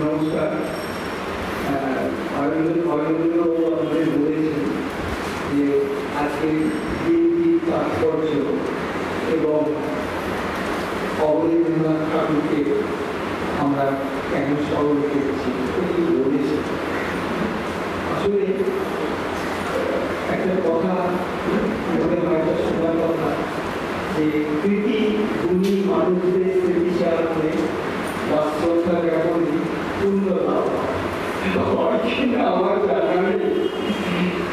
নমস্কার। অরবিন্দবাবু আমাদের বলেছেন যে আজকে দিনটি তাৎপর্য এবং অবনীন্দ্রনাথ ঠাকুরকে আমরা কেন স্মরণ করছি উনি বলেছেন। আসলে একটা কথা মনে হয়, একটা শোনার কথা, যে কৃতি গুণী মানুষদের স্মৃতিচারণে বাস্তবতা কেমনই পূর্ণ লাভ হয় কিনা আমার জানা নেই,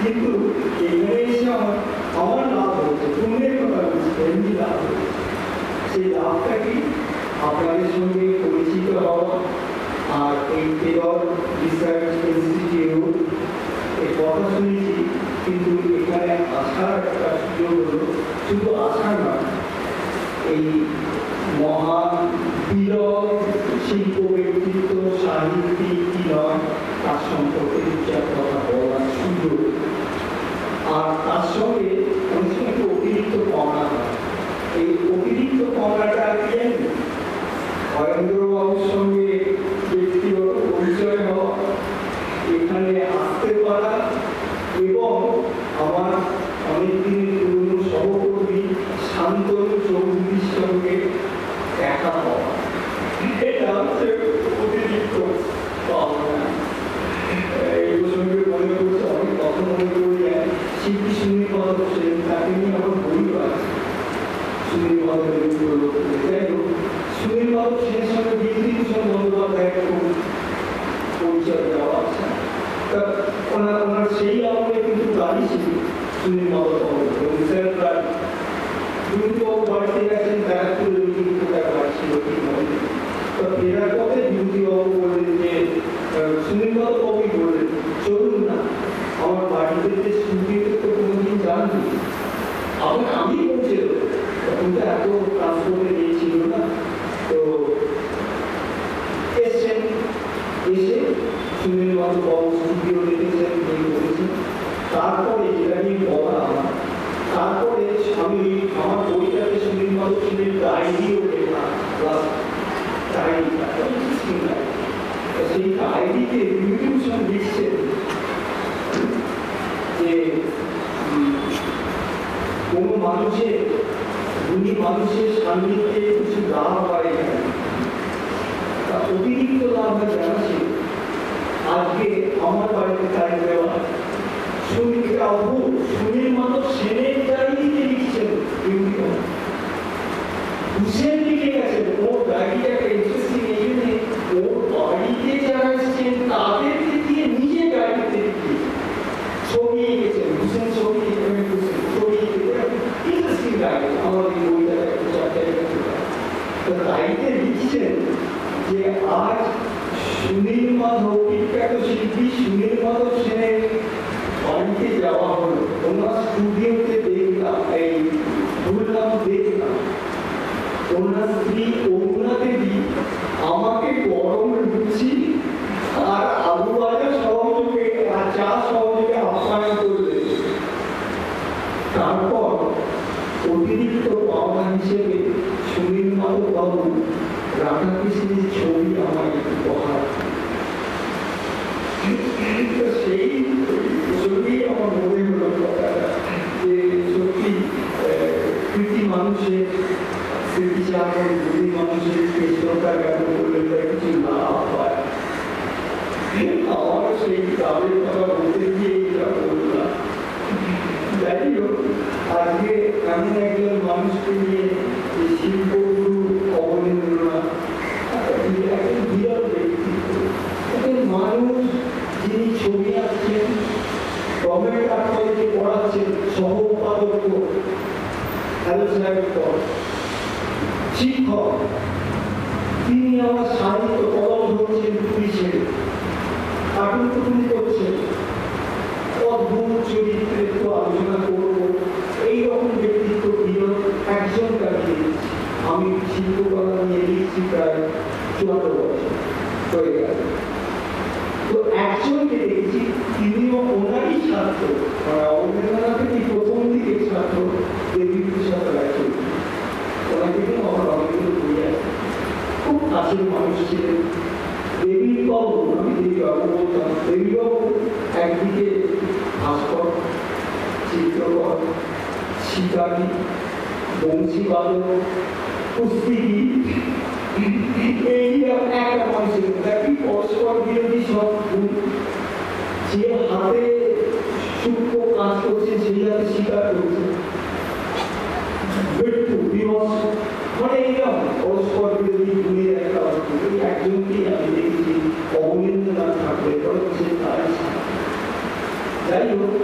কিন্তু এখানে এসে আমার লাভ হচ্ছে, পুণ্যের কথা বলছি, এমনি লাভ হচ্ছে। সেই লাভটা কি? আপনাদের সঙ্গে পরিচিত হওয়া, আর এই কেরল রিসার্চ ইনস্টিটিউট এই কথা শুনেছি, কিন্তু এখানে আসার একটা সুযোগ হলো, শুধু আসা নয়, এই মহান বিরল শিল্প ব্যক্তিত্ব সাহিত্যিক কি নয় তার সম্পর্কে দু চার কথা বলার সুযোগ, আর তার সঙ্গে অনেক সময় একটু অতিরিক্ত পাওনা হয়। এই অতিরিক্ত পাওনাটা কি অরবিন্দবাবুর সঙ্গে ব্যক্তিগত পরিচয় হওয়া, এখানে আসতে পারা এবং আমার অনেকদিনের পুরনো সহকর্মী শান্তনু চৌধুরীর সঙ্গে দেখা পাওয়া, এটা হচ্ছে অতিরিক্ত পাওনা। এই প্রসঙ্গে মনে করছে অনেক কথা মনে করি যায় শিল্পী সুনীল মাধব সেন, তাকে নিয়ে আমার বইও আছে, সুনীল মাধবের যাই হোক, সুনীল মাধব সেনের সঙ্গে বিভূতিভূষণ বন্দ্যোপাধ্যায়ের খুব পরিচয় দেওয়া আছে। তা ওনার সেই আমলে কিন্তু গাড়ি ছিল সুনীল মাধব এবং স্যার প্রায় বিভূতিবাবু বাড়িতে গেছেন, ব্যারাকপুরে কিন্তু তার বাড়ি ছিল ঠিক নয়। তো ফেরার পথে বিভূতিবাবু বললেন যে সুনীল মাধব বাবুই বললেন চলুন না আমার বাড়িতে যে স্টুডিওতে তো কোনোদিন জানবি, আমি পৌঁছে দেবো, তখন তো এত ট্রান্সপোর্টে গিয়েছিল না। তো এসছেন, এসে সুনীল মাধব বাবু স্টুডিও দেখেছেন, করেছেন। তারপরে যেটা নিয়ে বলা আমার, তারপরে আমি আমার বইটাতে সুনীল মাধব সেনের ডায়েরিও লেখা, প্লাস ডায়েরিটা সেই ডায়েরিতে বিভূতিভূষণ লিখছেন যে কোনো মানুষের গুণী মানুষের সান্নিধ্যে কিছু লাভ হয় এখানে, তা অতিরিক্ত লাভ হয় জানাচ্ছি। আজকে আমার বাড়িতে তাই দেওয়া সুনীল মাধব সেনের ডায়েরিতে লিখছেন, হুসেন লিখে গেছেন ওর ডায়েরিটা একটা ইন্টারেস্টিং, এই জন্যে ওর বাড়িতে যারা এসছেন তাদেরকে দিয়ে নিজে ডায়েরিতে লিখে ছবি এঁকেছেন, হুসেন ছবি ছবি ইন্টারেস্টিং ডায়েরি, আমার এই বইটা একটু চারটায় তো ডায়েরিতে লিখছেন যে আজ সুনীল মাধব বিখ্যাত শিল্পী সুনীল মাধব সেনের বাড়িতে যাওয়া হলো, ওনার স্টুডিওতে দেখলাম, এই বললাম দেখলাম ওনার স্ত্রী অরুণা দেবী আমাকে গরম লুচি আর আলু ভাজা সহযোগে আর চা সহযোগে আপ্যায়ন করলেন। তারপর অতিরিক্ত পাওনা হিসেবে সুনীল মাধব বাবু রাধাকৃষ্ণের ছবি আমাকে উপহার, সেই ছবি আমার মনে হলো কথাটা যে সত্যি কৃতি মানুষের স্মৃতিচারণ, গুণী মানুষের কৃষ্ণতা জ্ঞান করলে কিছু লাভ হয়। আমার সেই কাজের কথা বলতে গিয়ে এটা বললাম। যাই হোক, আজকে এমন একজন মানুষকে নিয়ে শিল্পগুরু অবনীন্দ্রনাথ একজন বিরল ব্যক্তিত্ব, একজন মানুষ যিনি ছবি আঁকছেন, গভর্নমেন্ট আর্ট কলেজে পড়াচ্ছেন, সহ উপাধ্যক্ষ শিক্ষক, তিনি আমার সাহিত্য কলম ধরছেন পুলিশের, কার্টুন কুটুন করছেন, অদ্ভুত চরিত্রে একটু আলোচনা করব, এইরকম ব্যক্তিত্ব বিরল একজন কাছে আমি শিল্পকলা নিয়ে লিখছি প্রায় চুয়াত্তর বছর হয়ে গেল। তো একজনকে দেখছি, তিনিও ওনারই ছাত্র, অবনীন্দ্রনাথের প্রথম দিকে ছাত্র দেবীপ্রসাদ রায়, ওনাকে নিয়ে আমার অনেকগুলো বই আছে, খুব কাছের মানুষ ছিলেন। দেবীর বাবু বলতাম, দেবী বাবু একদিকে ভাস্কর, চিত্রকর, শিকারী, বংশীবাদক, কুস্তিগীর, এই একটা মানুষের দেখি পরস্পর বিরোধী সব গুণ। যে হাতে সূক্ষ্ম কাজ করছে সেই হাতে শিকার করছে, মৃত্যু দিবস মানে এইরকম পরস্পর বিরোধী গুণের একটা অর্থ। এই একজনকেই আমি দেখেছি অবনীন্দ্রনাথ ঠাকুরের হচ্ছে তাই। যাই হোক,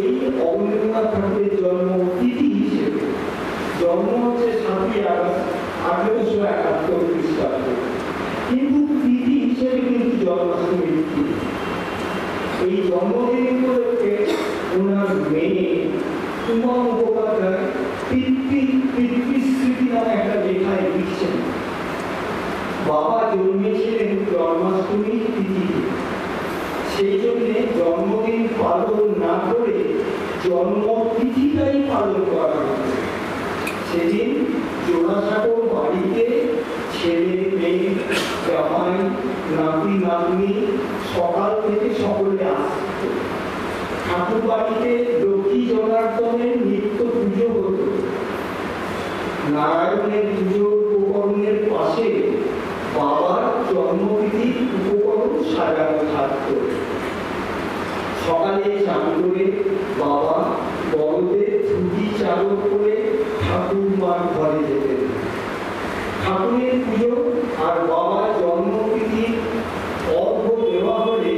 এই অবনীন্দ্রনাথ ঠাকুরের জন্ম তিথি হিসেবে, জন্ম হচ্ছে 7ই আগস্ট 1871 খ্রিস্টাব্দ, কিন্তু তিথি হিসেবে কিন্তু জন্মাষ্টমীর তিথি। এই জন্মদিন উপলক্ষে ওনার মেয়ে উমা মুখোপাধ্যায় পিতৃস্মৃতি নামে একটা লেখায় লিখছেন, বাবা জন্মেছিলেন জন্মাষ্টমীর তিথিতে, সেই জন্যে জন্মদিন পালন না করে জন্মতিথিটাই পালন করা হচ্ছে। সেদিন জোড়াসাঁকোর বাড়িতে ছেলে, মেয়ে, জামাই, নাতি, নাতনি সকাল থেকে সকলে আসত। ঠাকুর বাড়িতে লক্ষ্মী জনার্দনের নিত্য পুজো হতো। নারায়ণের পুজোর উপকরণের পাশে বাবার জন্মতিথির উপকরণ সাজানো থাকত। সকালে চান করে বাবা বড়দের ছুটি চালু করে ঠাকুরমার ঘরে যেতেন। ঠাকুরের পুজো আর বাবার জন্মতিথির অর্ঘ্য দেওয়া হলে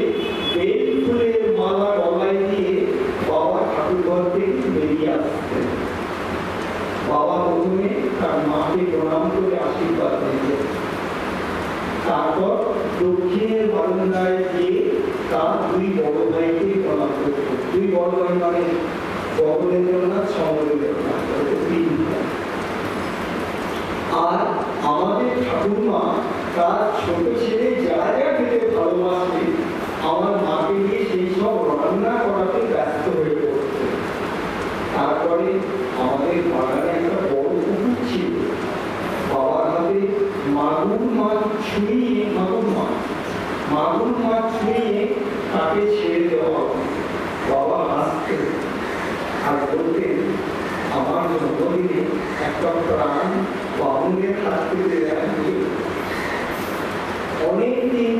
বেল ফুলের মালা গলায় দিয়ে বাবা ঠাকুর ঘর থেকে বেরিয়ে আসতেন। বাবা প্রথমে তার মাকে প্রণাম করে আশীর্বাদ দিতেন, তারপর দক্ষিণের বারান্দায় গিয়ে তার 2 বড় ভাইকে প্রণাম করত। 2 বড় ভাই মানে গগনেন্দ্রনাথ, সমরেন্দ্রনাথ, আর আমাদের ঠাকুরমা তার ছোট ছেলে যা যা খেতে ভালোবাসে আমার মাকে নিয়ে সেই সব রান্না করাতে ব্যস্ত হয়ে পড়ছে। তারপরে আমাদের বাগানে একটা বড় পুকুর ছিল, বাবার হাতে মাগুর মাছ ছুঁয়ে তাকে ছেড়ে দেওয়া। বাবা হাসতেন আর বলতেন, আমার জন্মদিনে একটা প্রাণ বাবুনের হাত থেকে অনেকদিন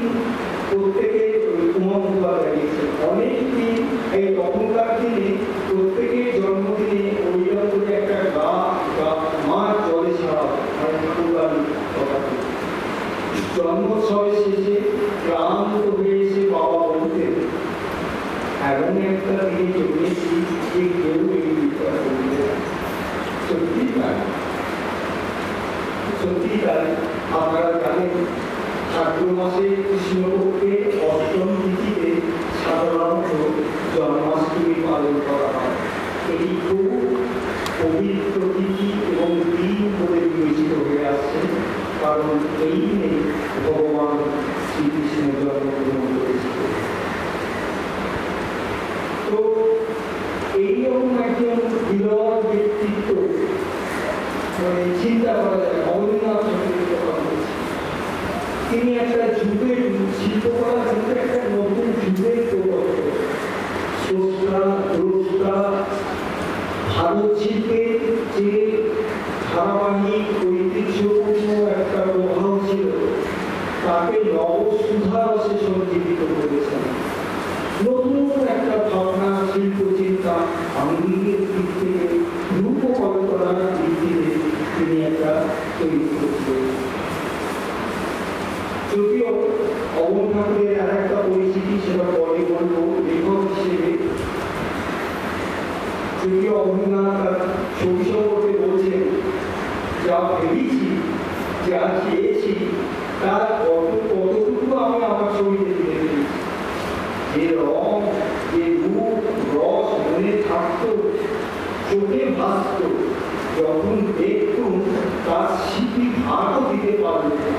প্রত্যেকে দাঁড়িয়েছে, অনেকদিন এই তখনকার দিনে প্রত্যেকের জন্মদিনে ওইরকম করে একটা মাছ জলে ছাড়া হয়। জন্মোৎসবের শেষে ক্লান্ত হয়ে এসে বাবা বলতেন, এমন একটা দিনে জন্মেছি যে কেউ এই বিচার করবে না। সত্যি তাই, সত্যি তাই। আপনারা জানেন ভাদ্র মাসে কৃষ্ণপক্ষে অষ্টম তিথিতে সাধারণত জন্মাষ্টমী পালন করা হয়। এটি খুব পবিত্র তিথি এবং দিন বলে বিবেচিত হয়ে আসছে, কারণ এই দিনে ভগবান শ্রীকৃষ্ণ জন্মগ্রহণ করেছিল। তো এইরকম একজন বিরল ব্যক্তিত্ব মানে চিন্তা করা যায়। অবনীন্দ্রনাথ ঠাকুরের কথা বলছি, তিনি একটা যুগের শিল্পকলার ক্ষেত্রে একটা নতুন যুগের প্রবর্তক, স্রষ্টা, দ্রষ্টা। ভারত শিল্পের যে ধারাবাহিক ঐতিহ্যপূর্ণ একটা প্রভাব ছিল তাকে নবসুধা রসে সঞ্জীবিত করেছেন। নতুন একটা ভাবনা, শিল্প চিন্তা, আঙ্গিকের দিক থেকে, রূপকল্পনার দিক থেকে তিনি একটা তৈরি করেছিলেন। যদিও অবন ঠাকুরের আর একটা পরিচিতি, সেটা পরে বলবো লেখক হিসেবে। যদিও অবনীন্দ্রনাথ ছবি সম্পর্কে বলছেন, যা ভেবেছি, যা চেয়েছি তার কতটুকু আমি আমার ছবিতে তুলে দিয়েছি। যে রং, যে রূপ, রস মনে থাকতো, চোখে ভাসত, যখন দেখতুম তার স্মৃতি ভাগও দিতে পারল না।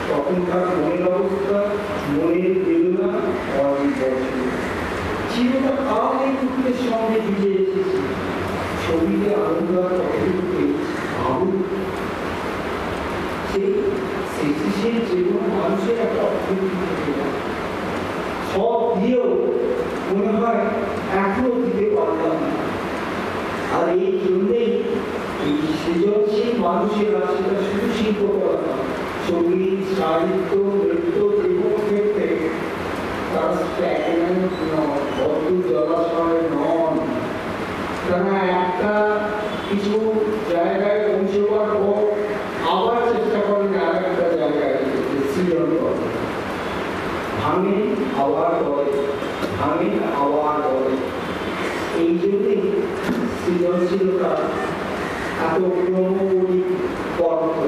তখনকার মনের অবস্থা, মনের বেদনা চিরটা কাল এই পুত্রের সঙ্গে জুড়ে এসেছি। ছবিতে আনন্দ আর কতটুকু ভাবুক, সেই যে কোনো মানুষের একটা অর্থনীতি থাকে না। সময় এখনো দিতে পারলাম না। আর এই জন্যেই এই সৃজনশীল মানুষেরা, সেটা শুধু শিল্পকলা না, সঙ্গীত, সাহিত্য, নৃত্য, জীবন ক্ষেত্রে তারা স্ট্যাগন্যান্ট নয়, বদ্ধ জলাশয় নন। তারা একটা কিছু জায়গায় পৌঁছবার পর আবার চেষ্টা করেন আর একটা জায়গায় সৃজন করে, ভাঙে আবার করে, ভাঙে আবার করে। এই জন্যই সৃজনশীলতা এত ক্রমপরিবর্ত,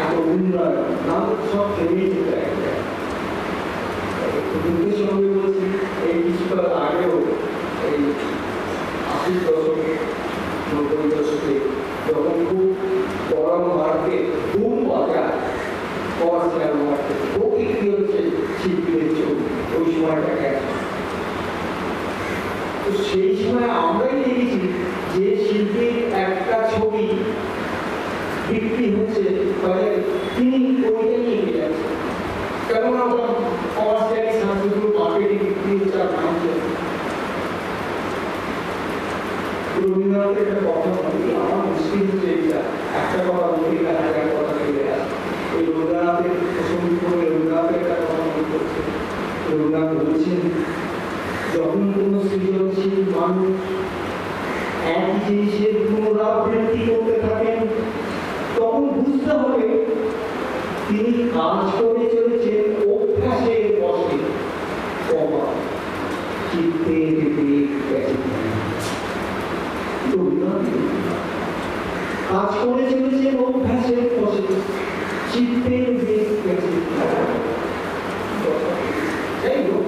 এত উন্নয়ন, না সব থেমে যেত একটা। দুঃখের সঙ্গে বলছি, এই কিছুকাল আগেও এই 80 দশকে 90 দশকে যখন খুব গরম মার্কেট খুব বাজার কমার্শিয়াল মার্কেট খুব বিক্রি হচ্ছে শিল্পীদের ছবি, ওই সময়টা গেছে। তো সেই সময় আমরাই দেখেছি যে শিল্পীর একটা ছবি বিক্রি হচ্ছে, মানে তিনি ওইটা নিয়ে যাচ্ছে। কেমন আমরা কমার্শিয়াল সাংস্কৃতিক মার্কেটে বিক্রি হচ্ছে আর ভাঙছে। রবীন্দ্রনাথের একটা কথা বলি, আমার মুশকিল হচ্ছে এইটা, একটা কথা বলি না, হাজার কথা চলে আসে। এই রবীন্দ্রনাথের প্রসঙ্গ করে রবীন্দ্রনাথের একটা কথা মনে করছে। রবীন্দ্রনাথ বলছেন, যখন কোনো সৃজনশীল মানুষ এক জিনিসের পুনরাবৃত্তি করতে থাকেন, তখন বুঝতে হবে তিনি কাজ করে চলেছেন অভ্যাসের বশে, চিত্তের বেগ ব্যতিক্রম। কাজ করে চলেছেন অভ্যাসের বশে, চিত্তের বেগ ব্যতিক্রম। যাই হোক,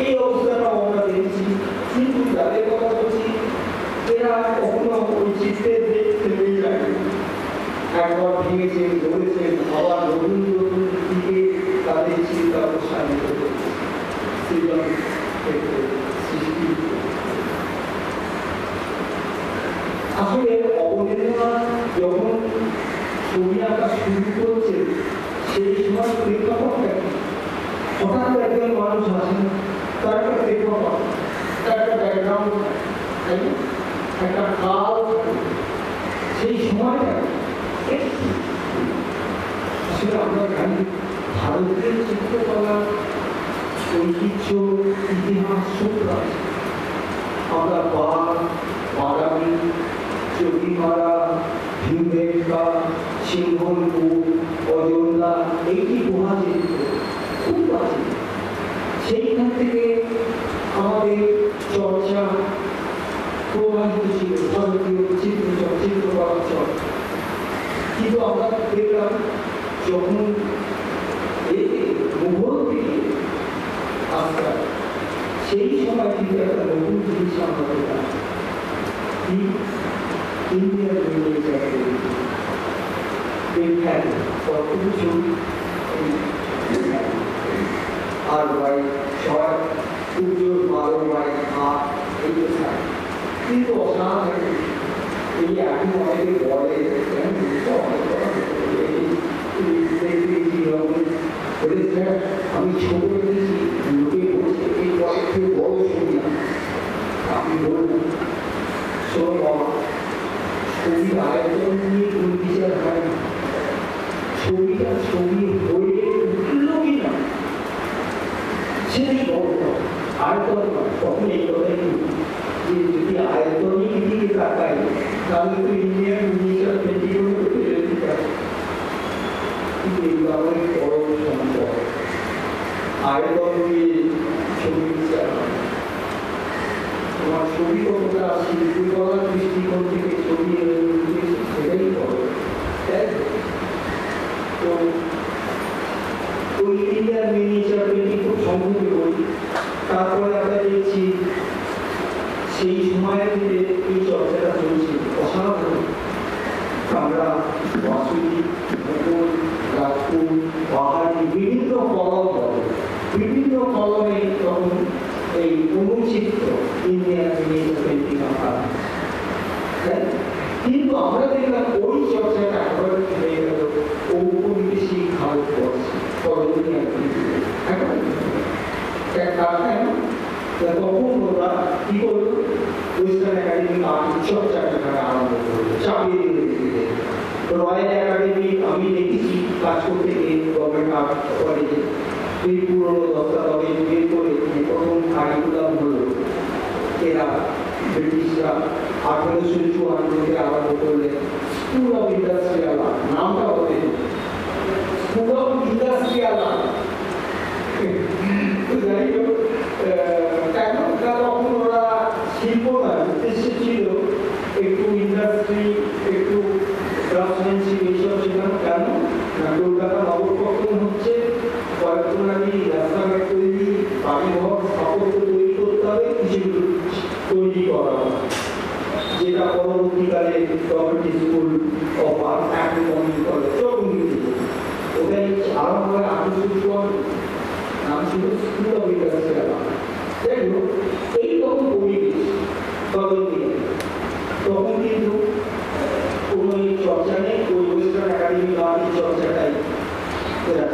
এই অবস্থাটা আমরা দেখছি, কিন্তু যাদের কথা বলছি এরা কখনো ওই চিত্তের বেগ থেমেই যায়। একবার ভেঙেছেন, ধরেছেন, আবার নতুন নতুন দিকে তাদের চিন্তা প্রসারিত করছে, সৃজন ক্ষেত্রে সৃষ্টি। আসলে অবনীন্দ্রনাথ যখন ছবি আঁকা শুরু করছে, সেই সময় প্রেক্ষাপটটা কি? হঠাৎ একজন মানুষ আসেন, তার একটা প্রেক্ষাপট, তার একটা ব্যাকগ্রাউন্ড, একটা কাল, সেই সময়টা আসলে আমরা জানি ভারতের চিত্রকলা ঐতিহ্য, ইতিহাস সব আছে। আমরা বাঘ, বাদামি, চটিমারা, ভীমবেটকা, সিংহলপুর, অযোধ্যা, এইটি গুহা চিত্র খুব আছে। সেইখান থেকে আমাদের চর্চা প্রভাবিত ছিল ভারতীয় চিত্রকলার চর্চা। কিন্তু আমরা দেখলাম যখন মুঘল থেকে আসতে, সেই সময় কিন্তু একটা নতুন জিনিস আমরা পেলাম, ইন্ডিয়ান মিনিয়েচার বিখ্যাত কতগুলো ছবি আর ভাই ছয় পুজো 12 বাই 8 এইগুলো থাকে, কিন্তু অসাধারণ। এই এখন অনেকে বলে আমি ছোট দেখেছি, লোকে বলছে এই কয়েকটি বড় ছবি না। আমি বলবো শোনো বাবা, ছবির আয়তন নিয়ে কোন বিচার হয় না, ছবিটা ছবি হয়ে উঠল কিনা সেটাই বড় আয়তন নয়। তখন এই কথাই যে যদি আয়তনই দিকে তাকাই, তাহলে তো ইন্ডিয়ান মিনিয়েচার পেন্টিং করতে যেতে পারে। কিন্তু এগুলো আমাদের বড় সম্পদ, আয়তন নিয়ে ছবি বিচার হয়। তোমার ছবি কতটা শিল্পকলার দৃষ্টিকোণ থেকে ছবি সেটাই বড়। তো ওই ইন্ডিয়ান মিনিয়েচার পেন্টিং খুব সংক্ষেপে বলি। তারপরে আমরা দেখছি সেই সময়ের থেকে এই চর্চাটা চলছে অসাধারণ। আমরা বাসুলি, মুঘল, রাজপুত, পাহাড়ি বিভিন্ন কলম বলে, বিভিন্ন কলমে তখন এই অনুচিত্র ইন্ডিয়ান মিনিয়েচার পেন্টিং আঁকা। কিন্তু আমরা দেখলাম ওই চর্চাটা একেবারে হয়ে গেল ঔপনিবেশিক ভারতবর্ষে, কলোনিয়াল এখন তখন ওরা কি করলো, ওয়েস্টার্ন একাডেমি আর্ট চর্চাটা আরম্ভ করলো, চাপিয়ে দিল। রয়্যাল একাডেমি আমি দেখেছি কাজ করতে গিয়ে গভর্নমেন্ট আর্ট কলেজে, এই পুরোনো দস্তাবেজ বের করে প্রথম কারিকুলাম হলো এরা ব্রিটিশরা 1854 থেকে আরম্ভ করলেন স্কুল অফ ইন্ডাস্ট্রিয়াল আর্ট, নামটা হবে স্কুল অফ ইন্ডাস্ট্রিয়াল আর্ট। যাই হোক, তখন ওরা শিল্প না, উদ্দেশ্য ছিল একটু ইন্ডাস্ট্রি, একটু ক্রাফটসম্যানশিপ এইসব শেখানো। কেন না, কলকাতা নবপত্তন হচ্ছে, কয়েকটি রাস্তাঘাট তৈরি, বাড়িঘর স্থাপত্য তৈরি করতে হবে, কিছু তৈরি করা, যেটা পরবর্তীকালে government school of art and college ওটাই আরম্ভ হয় 1854, নাম ছিল স্কুল অফ ইন্ডাস্ট্রিয়াল আর্ট। যাই হোক, এই তখন পরিবেশ তখন কিন্তু কোনো চর্চা নেই, ওই ওয়েস্টার্ন একাডেমি বা এই চর্চাটাই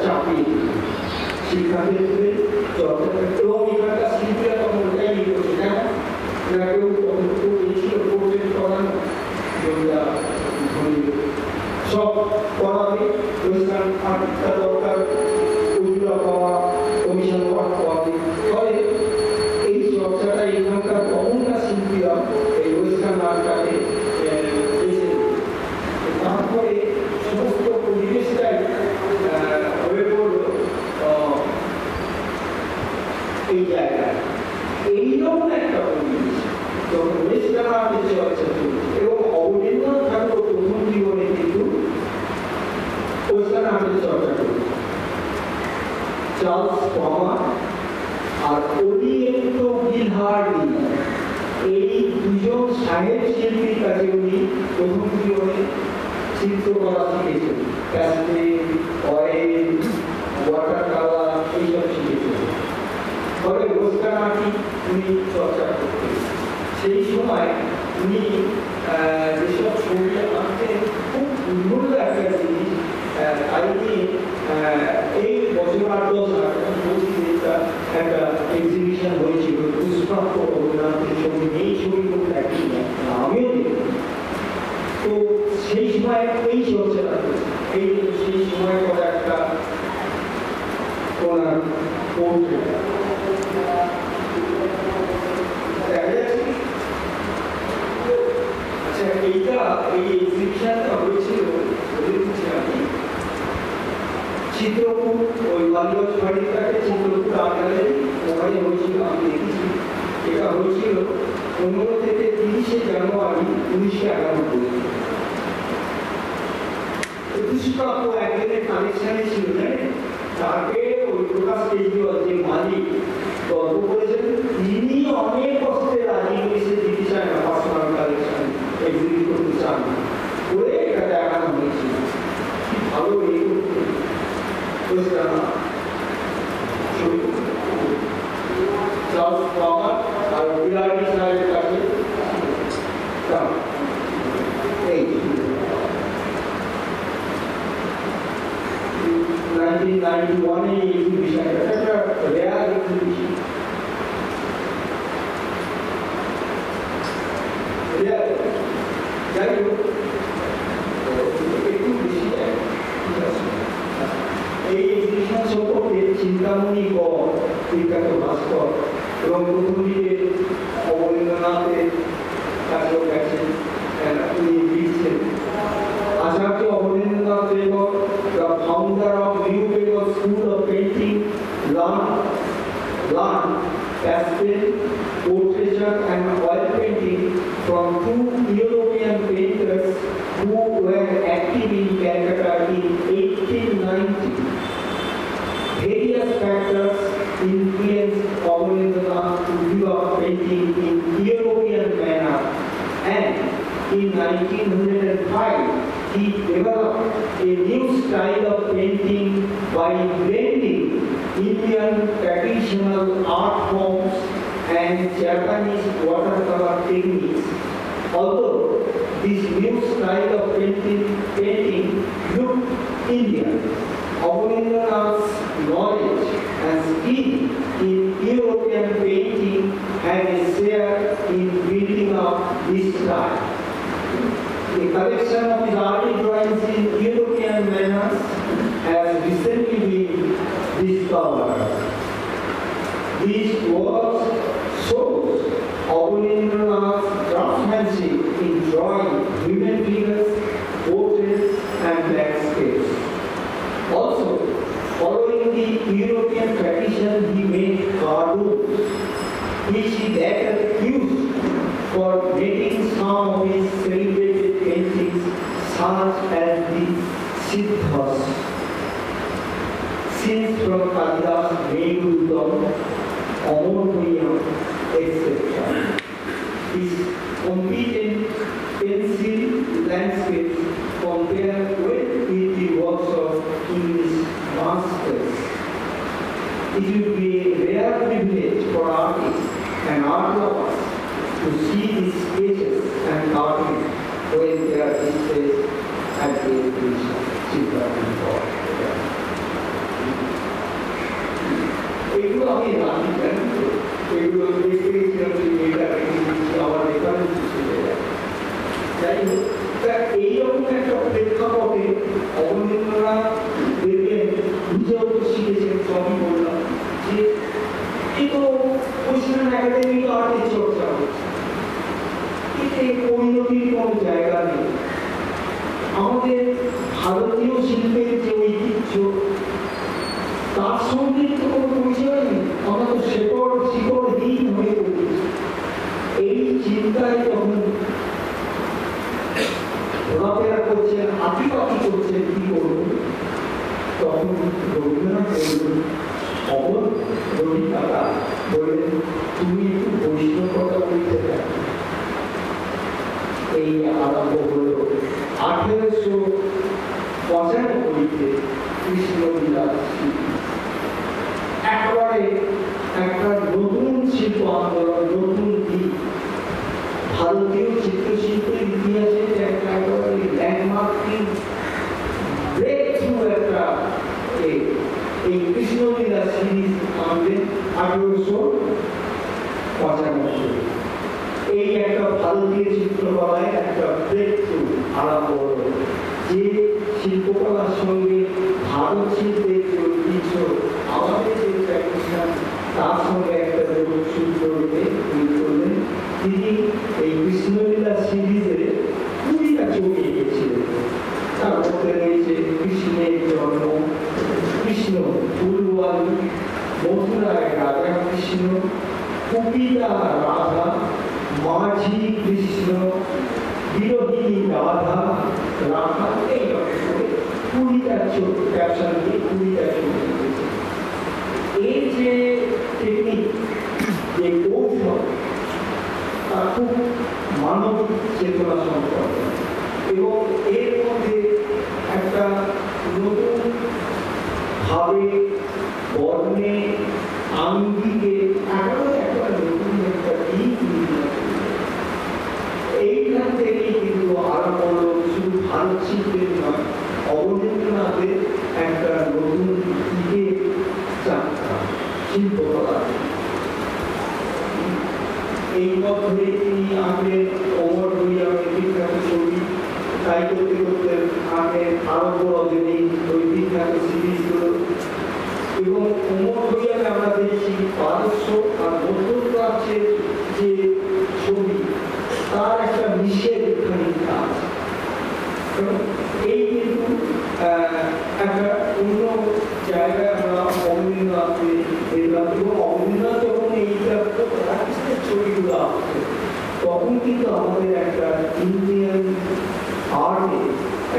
চাপিয়ে শিক্ষাক্ষেত্রে চর্চাটা, এবং এখানকার শিল্পীরা তখন ওটাই নিয়ে করছে। কেন এরা কেউ তখন খুব ছিল পোর্ট্রেট করানো, সব করাবে, ওয়েস্টার্ন আর্টটা দরকার, ওইগুলো পাওয়া, কমিশন পাওয়াবে। ফলে এই চর্চাটা এখানকার তখনকার শিল্পীরা এই ওয়েস্টার্ন আর্টটাকে তারপরে সমস্ত পরিবেশটাই হয়ে পড়ল এই জায়গায়। এইরকম একটা পরিবেশ যখন ওয়েস্টার্ন আর্টের চর্চা চলছে, এবং অবনীন্দ্রনাথ ঠাকুর প্রথম জীবনে কিন্তু ওয়েস্টার্ন আর্টের চর্চা করছে। চার্লস পমার আর ওরিয়েন্টো গিলহার্ডি, এই দুজন সাহেব শিল্পীর কাছে উনি প্রথম জীবনে চিত্রকলা শিখেছেন, প্যাস্টেল, অয়েল, ওয়াটার কালার এইসব শিখেছেন। ফলে ওয়েস্টার্ন আর্টই উনি চর্চা করতেন। সেই সময় উনি যেসব ছবি আঁকতেন খুব মূল্য একটা জিনিস, তাই নিয়ে এই বছর 8-10 একটা এক্সিবিশন হয়েছিল দুষ্প্রাপ্য রবীন্দ্রনাথের ছবি, এই ছবিগুলো দেখি আমিও দেখি। তো সেই সময় এই চর্চাটা এই সেই সময় করা একটা ওনার পোর্ট্রেট দেখা যাচ্ছে। আচ্ছা, এইটা এই এক্সিবিশনটা হয়েছিল চিত্রকূট, ওই বালিগঞ্জ বাড়ির কাছে চিত্রকূট আর্ট গ্যালারি, ওখানে হয়েছিল, আমি দেখেছি। এটা হয়েছিল 15 থেকে 30 জানুয়ারি 1991। দুষ্প্রাপ্য একজনের কালেকশনে ছিল, জানেন, তাকে ওই প্রকাশ কেজরিওয়াল যে মালিক গল্প করেছেন, তিনি অনেক কষ্টে রাজি হয়েছে দিতে চান না, পার্সোনাল কালেকশন এক্সিবিট করতে চান না, করে এটা দেখানো হয়েছিল। কি ভালো এই করতে চার্লস পমার আর গিলহার্ডি সাহেবের কাছে এই 1991 এই এক্সিবিশনটা একটা রেয়ার এক্সিবিশন। যাই হোক, একটু বেশি এই এক্সিবিশন সম্পর্কে চিন্তামণি কর, বিখ্যাত ভাস্কর, এবং প্রথম দিকে অবনীন্দ্রনাথের কাছেও গেছেন, উনি লিখছেন, আচার্য অবনীন্দ্রনাথ লেখক, the founder of New Bengal School of Painting, learned pastel, portraiture and oil painting from 2 European painters who were active in Calcutta in 1890. Various factors influenced Abanindranath to develop painting in European manner, and in 1905 he developed a new style of painting by blending Indian traditional art forms and Japanese watercolor techniques. Although this new style of painting looked Indian, Abanindranath's knowledge and skill in European painting A collection of his early drawings in European manners has recently been discovered. These works shows Abanindranath's craftsmanship in drawing women figures, portraits and landscapes. Also, following the European tradition, he made cartoons, which he later used for making some of his celebrated paintings, such as the Siddhas, scenes from Kalidas, Meghdudam, Amor, etc. His competent pencil landscapes compare well with the works of English masters. It would be a rare privilege for artists and art lovers to see these sketches and cartoons when they are displayed at the exhibition. এগুলো আমি রাখি জানি তো, এগুলো দেখে গেছিলাম যে এটা আমার রেফারেন্স হিসেবে যাই হোক। এইরকম একটা প্রেক্ষাপটে অবনীন্দ্রনাথ দেখবেন নিজেও তো শিখেছেন, সবই বললাম যে এই তো পশ্চিম একাডেমিক আর্টের চর্চা হচ্ছে, এতে পরিণতির কোনো জায়গা নেই। আমাদের ভারতীয় শিল্পের যে ঐতিহ্য, তার সঙ্গে তো কোনো পরিচয় নেই, আমরা তো শিকড়হীন হয়ে পড়েছি। এই চিন্তায় যখন ঘোরাফেরা করছেন, আঁকিপাকি করছেন কি করুন, তখন রবীন্দ্রনাথ বললেন, খবর রবি কাকা বললেন, তুমি একটু বৈষ্ণবতা বলতে থাকো। এই আরম্ভ হল 1895-তে কৃষ্ণলীলা। একেবারে একটা নতুন শিল্প আন্দোলন, নতুন দিক, ভারতীয় চিত্রশিল্পের ইতিহাসে একেবারে ল্যান্ডমার্কিং ব্রেক থ্রু একটা এই কৃষ্ণলীলা সিরিজ আনলেন 1895। এই একটা ভারতীয় চিত্রকলায় একটা ব্রেক থ্রু আরম্ভ হল, যে শিল্পকলার সঙ্গে ভারত শিল্পের যে ঐতিহ্য, আমাদের যে ট্র্যাডিশন, তার সঙ্গে একটা যোগসূত্র তৈরি করলেন। তিনি এই কৃষ্ণলীলা সিরিজে 20টা ছবি এঁকেছিলেন। তার মধ্যে রয়েছে কৃষ্ণের জন্ম, কৃষ্ণ ফুলওয়ালি, মথুরায় রাজা কৃষ্ণ, কুপিতা রাধা, মাঝি কৃষ্ণ, বিরোহিনী রাধা, রাধা, এইভাবে 20টা ক্যাপশন দিয়ে 20টা ছবি এঁকেছে। এই যে টেকনিক, যে কৌশল, তা খুব মানব চেতনা সম্পর্ক, এবং এর মধ্যে একটা নতুন ভাবে বর্ণে আঙ্গিকে একটা নতুন একটা দিক। এইখান থেকেই কিন্তু আরম্ভ হল শুধু ভারত শিল্পের নয়, অবনীন্দ্রনাথের একটা নতুন দিকে যাত্রা শিল্পকলা। এই পথ ধরে তিনি আঁকলেন অমর ভৈরবের বিখ্যাত ছবি, তাই করতে করতে আঁকলেন আরব্য রজনী, ওই বিখ্যাত সিরিজগুলো। এবং অমর ভৈরবে আমরা দেখছি পারস্য আর মধ্যপ্রাচ্যের যে ছবি, তার একটা নিষেধ এখানে আছে। এই কিন্তু একটা অন্য জায়গায় আমরা অবনীন্দ্রনাথকে দেখলাম, এবং অবনীন্দ্রনাথ যখন এইটা রাজস্থানের ছবিগুলো আসছে, তখন কিন্তু আমাদের একটা ইন্ডিয়ান আর্টে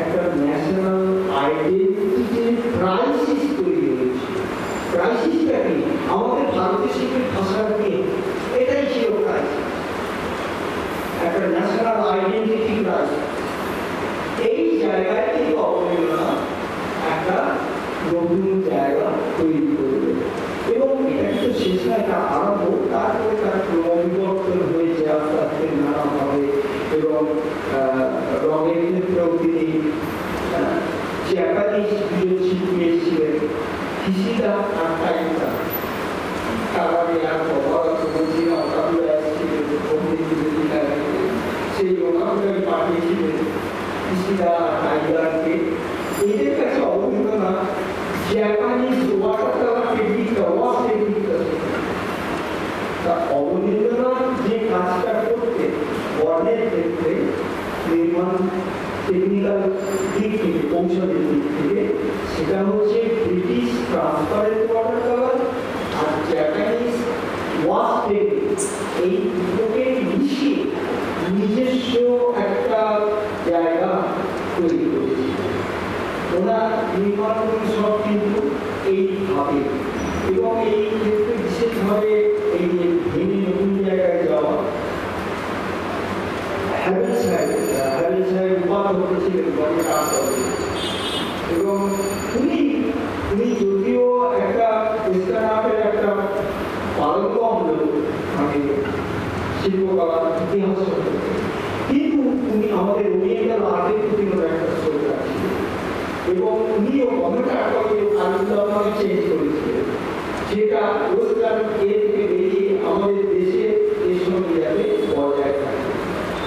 একটা ন্যাশনাল আইডেন্টিটি ক্রাইসিস তৈরি হয়েছে। ক্রাইসিসটা কি? আমাদের ভারতীয় শিল্পের ভাষা কি? এটাই ছিল ক্রাইসিস, একটা ন্যাশনাল আইডেন্টিটি ক্রাইসিস। এই জায়গায় কিন্তু অবনীন্দ্রনাথ একটা নতুন জায়গা তৈরি করবে, এবং এটা কিন্তু শেষ না, এটা আরম্ভ। তারপরে তার ক্রমবিবর্তন হয়েছে আস্তে আস্তে নানাভাবে, এবং রঙের ক্ষেত্রেও তিনি যে একাধিক শিল্পী এসেছিলেন, কৃষিটা আর টাইমটা, তার আগে আর বলছি না, ওনাগুলো এসেছিলেন, সেই ওনাগুলো পাঠিয়েছিলেন ইশিদা টাইগারকে এদের কাছে অবহিত না জাপানিজ ওয়াটার কালার টেকনিকটা ওয়াশ টেকনিকটা তা অবনীন্দ্রনাথ যে কাজটা করতে বর্ণের ক্ষেত্রে নির্মাণ টেকনিক্যাল দিক থেকে কৌশলের দিক থেকে সেটা হচ্ছে ব্রিটিশ ট্রান্সপারেন্ট ওয়াটার কালার আর জাপানিজ ওয়াশ টেকনিক এই দুটোকে মিশিয়ে নিজস্ব একটা জায়গা তৈরি করেছে। ওনার নির্মাণগুলি সব কিন্তু এইভাবে এবং এই ক্ষেত্রে বিশেষভাবে এই যে ভেঙে নতুন জায়গায় যাওয়া হ্যাভেল সাহেব উপাধ্যায় ছিলেন এবং উনি যদিও একটা ইসলামের একটা পারঙ্গম লোক মানে শিল্পকলার ইতিহাস কিন্তু উনি আমাদের ওরিয়েন্টাল আর্টের প্রতি একটা শ্রদ্ধা ছিল এবং উনিও কারিকুলামকে চেঞ্জ করেছিলেন যেটা ওয়েস্টার্ন এ থেকে বেরিয়ে আমাদের দেশে এই সঙ্গে যাতে বজায় থাকে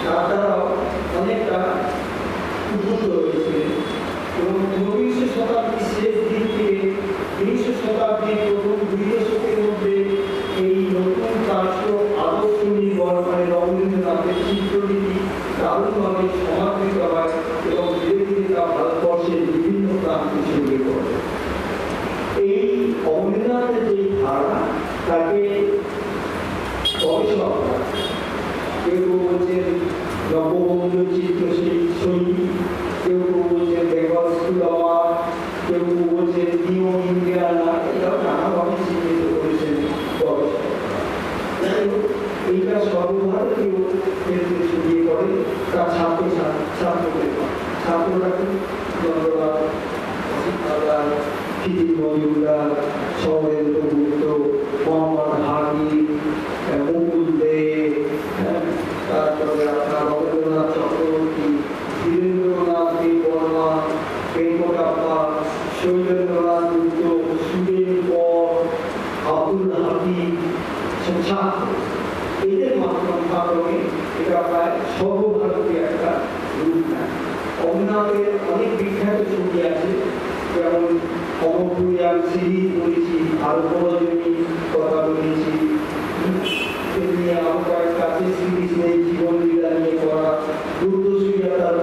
তারা অনেকটা উদ্বুদ্ধ হয়েছিলেন এবং ঊনবিংশ শতাব্দীর শেষ দিক থেকে বিংশ শতাব্দীর প্রথম 2 দশকের মধ্যে এই নতুন রাষ্ট্র আদর্শ নির্ভর মানে রবীন্দ্রনাথের চিত্রনীতি দারুণভাবে সমাদৃত হয় এবং ধীরে ধীরে তা ভারতবর্ষের বিভিন্ন প্রান্তে ছড়িয়ে পড়ে। এই অবনীন্দ্রনাথের যে ধারণা তাকে গবেষকরা কেউ বলছেন নববঙ্গীয় চিত্রশৈলী, কেউ বলছেন বেঙ্গল স্কুল অফ আর্ট, কেউ বলছেন নিউ ইন্ডিয়ানা, এটাও নানাভাবে চিহ্নিত করেছেন গবেষক। এইটা সর্বভারতীয় ক্ষেত্রে ছড়িয়ে পড়ে তার ছাত্ররা চন্দ্রলাল, ফিদির মজুমদার, সৌরেন্দ্র গুপ্ত, মোহাম্মদ হাবিব, মুকুল দে, তারপরে আপনার রবীন্দ্রনাথ চক্রবর্তী, ধীরেন্দ্রনাথ দেববর্মা, বেঙ্কটাপ্পা, শৈলেন্দ্রনাথ গুপ্ত, সুরেন কর, আব্দুল হাবিব ছাত্র এদের মাধ্যমে এটা প্রায় সর্বভারতীয় একটা রূপ নেয়। অবনীন্দ্রনাথের অনেক বিখ্যাত ছবি আছে যেমন অমরপুরিয়ার সিরিজ বলেছি, আরো বড়জনী কথা বলেছি, তেমনি আরো কয়েকটা সিরিজ নেই জীবনলীলা নিয়ে করা, দুর্দশীলতার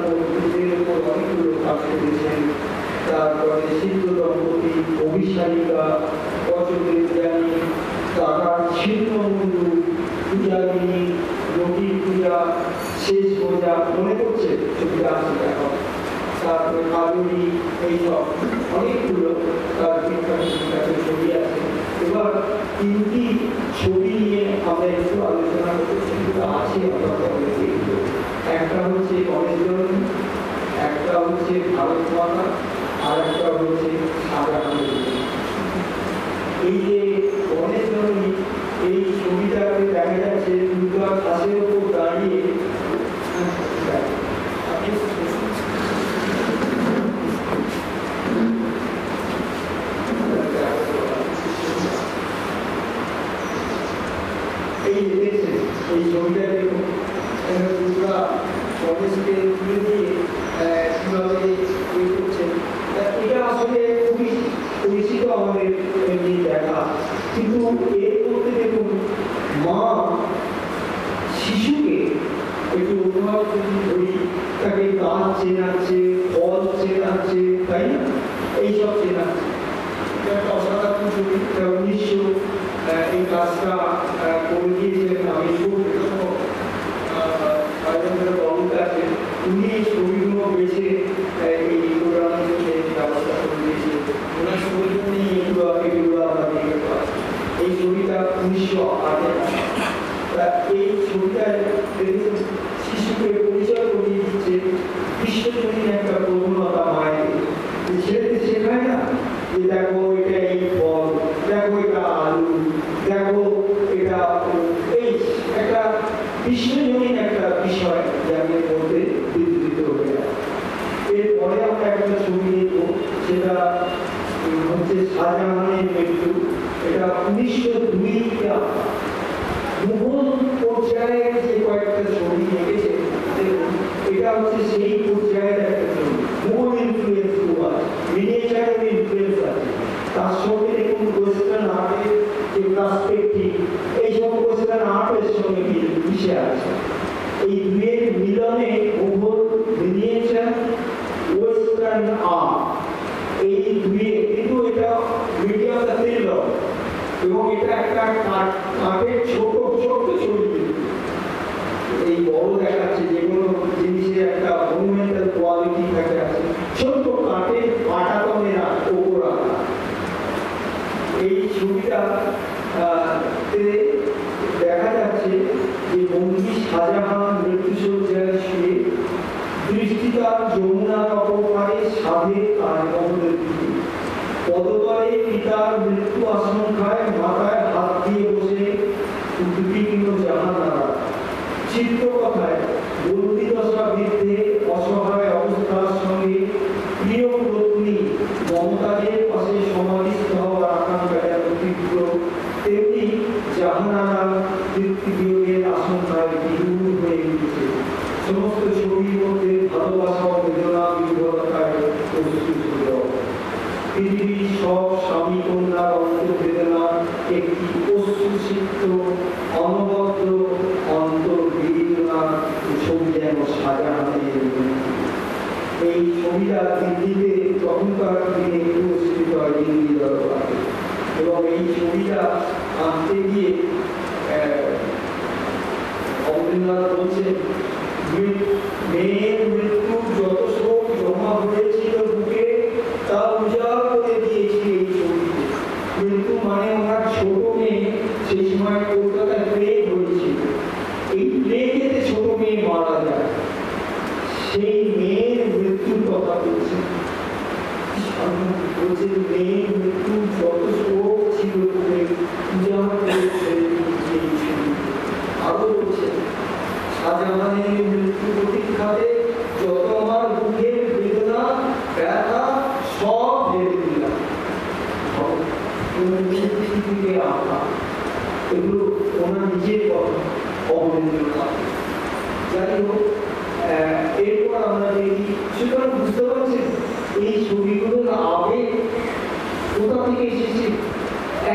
উপর অনেকগুলো কাজ করেছেন। তারপরে সিদ্ধ দম্পতি, অভিসারিকা, পচবেদানি, তারার ছিন্নবন্ধু, পূজাগিনী, রোগী পূজা, শেষ পূজা, মনে করছে ছবিটা আছে এখন, তারপরে কাজুরি, এইসব অনেকগুলো তার বিখ্যাত ছবি আছে। এবার 3টি ছবি নিয়ে আমরা একটু আলোচনা করছি, কিন্তু আছে একটা হচ্ছে গণেশজননী, একটা হচ্ছে ভারত মাতা, আর একটা হচ্ছে শাহজাহানের। এই যে গণেশজননী এই ছবিটাকে দেখা যাচ্ছে দুর্গার ঘাসের উপর দাঁড়িয়ে এই দেখছেন এই ছবিটা দেখুন দুর্গা গণেশকে তুলে দিয়ে কিভাবে করছেন, এটা আসলে খুবই পরিচিত আমাদের এমনি দেখা, কিন্তু এর মধ্যে দেখুন মা শিশুকে একটু অনুভব যদি ধরি তাকে গাছ চেনাচ্ছে, ফল চেনাচ্ছে, তাই না, এইসব চেনাচ্ছে। এটা একটা অসাধারণ ছবি, 1900 এই কাজটা করে দিয়েছিলেন আমি আছে, উনি এই ছবিগুলো বেছে এই প্রোগ্রামের জন্য ব্যবস্থা করে দিয়েছিলেন। ওনার ছবির জন্যই এগুলো আমরা দেখতে পাচ্ছি। এই ছবিটা 1908 এই ছবিটায় দেখুন শিশুকে পরিচয় করিয়ে দিচ্ছে বিশ্বজনীন একটা প্রবণতা মায়ের, ছেলেকে শেখায় না যে দেখো এটা এই ফল, দেখো এটা আলু, দেখো এটা এই একটা বিশ্বজনীন একটা বিষয় যাদের মধ্যে বিস্তৃত হয়ে যায়। এরপরে আমরা একটা ছবি দেখব, সেটা হচ্ছে শাহজাহানের মৃত্যু। এটা 1902 মুঘল পর্যায়ে যে কয়েকটা ছবি এঁকেছে, এটা হচ্ছে সেই পর্যায়ের সঙ্গে দেখুন ওয়েস্টার্ন আর্টের যে পার্সপেক্টিভ, এইসব ওয়েস্টার্ন আর্টের সঙ্গে মিশে আছে। এই দুয়ের মিলনে মুঘল মিনিয়েচার ওয়েস্টার্ন আর্ট, এই দুয়ে কিন্তু এটা মিডিয়াম জাতির এবং এটা একটা কাঠের ছোট ছোট ছবি, এই বড় দেখাচ্ছে যে কোনো জিনিসের একটা মনুমেন্টাল কোয়ালিটি থাকে আছে, ছোট কাঠের পাটাতনের ওপর আঁকা। এই ছবিটা দেখা যাচ্ছে যে বঙ্গী শাহজাহান মৃত্যুশয্যায় শুয়ে, দৃষ্টি তার যমুনার অপরপারে সাধের কাজমহলের দিকে, পদতলে পিতার মৃত্যু আশঙ্কায় মাথায় হাত দিয়ে বসে উদ্বিগ্ন জাহানারা। চিত্রকথায় বন্দি দশা বৃদ্ধে অসহায় অবস্থার সঙ্গে প্রিয় পত্নী মমতাজের পাশে সমাধিস্থ হওয়ার আকাঙ্ক্ষা যেন তীব্র, তেমনি জাহানারা মৃত্যুবিয়োগের আশঙ্কায় বিহূর হয়ে উঠেছে। সমস্ত ছবির মধ্যে ভালোবাসা ও বেদনা বিহ্বলতায় প্রস্তুত। পৃথিবীর সব স্বামী কন্যার অন্তর্বেদনা একটি অশ্রুসিক্ত অনবদ্য অন্তর্বেদনার ছবি যেন শাহজাহানের। এই ছবিটা দিল্লিতে তখনকার দিনে পুরস্কৃত হয় দিল্লি দরবারে, এবং এই ছবিটা আনতে গিয়ে অবনীন্দ্রনাথ বলছেন, মেয়ের মৃত্যু যত শোক জমা হয়েছিল বুকে তা উজাড় করে দিয়েছি এই ছবিতে। মৃত্যু মানে ওনার ছোট মেয়ে সেই সময় কলকাতায় প্লেগ হয়েছিল, এই প্লেগেতে ছোট মেয়ে মারা যায়, সেই মেয়ের মৃত্যুর কথা বলছেন। বলছেন মেয়ের মৃত্যু যত শোক ছিল বুকে উজাড় করে দিয়েছি এই ছবিতে। আরো বলছেন, শাহজাহানের মৃত্যু প্রতীক্ষাতে যত আমার বুকের বেদনা ব্যথা সব ঢেলে দিলাম। এগুলো ওনার নিজের কথা, অবনীন্দ্রনাথ। যাই হোক, এরপর আমরা দেখি, সুতরাং বুঝতে পারছেন এই ছবিগুলোর আবেগ কোথা থেকে এসেছে।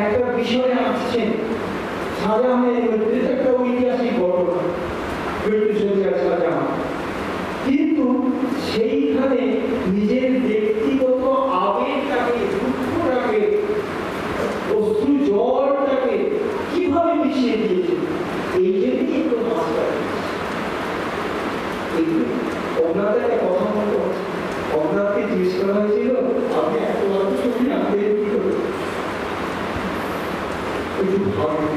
একটা বিষয়ে আসছেন শাহজাহানের মৃত্যু, একটা ঐতিহাসিক ঘটনা, মৃত্যুশয্যায় শাহজাহান, কিন্তু সেইখানে নিজের ব্যক্তিগত আবেগটাকে, দুঃখটাকে, অশ্রু জলটাকে কিভাবে মিশিয়ে দিয়েছে, এই জন্যই একটু মাস্টার। অবনাথ একটা কথা মতো অবনাথকে জিজ্ঞেস করা হয়েছিল, আপনি এত বড় ছবি আনতে কি করে? একটু ভাবেন,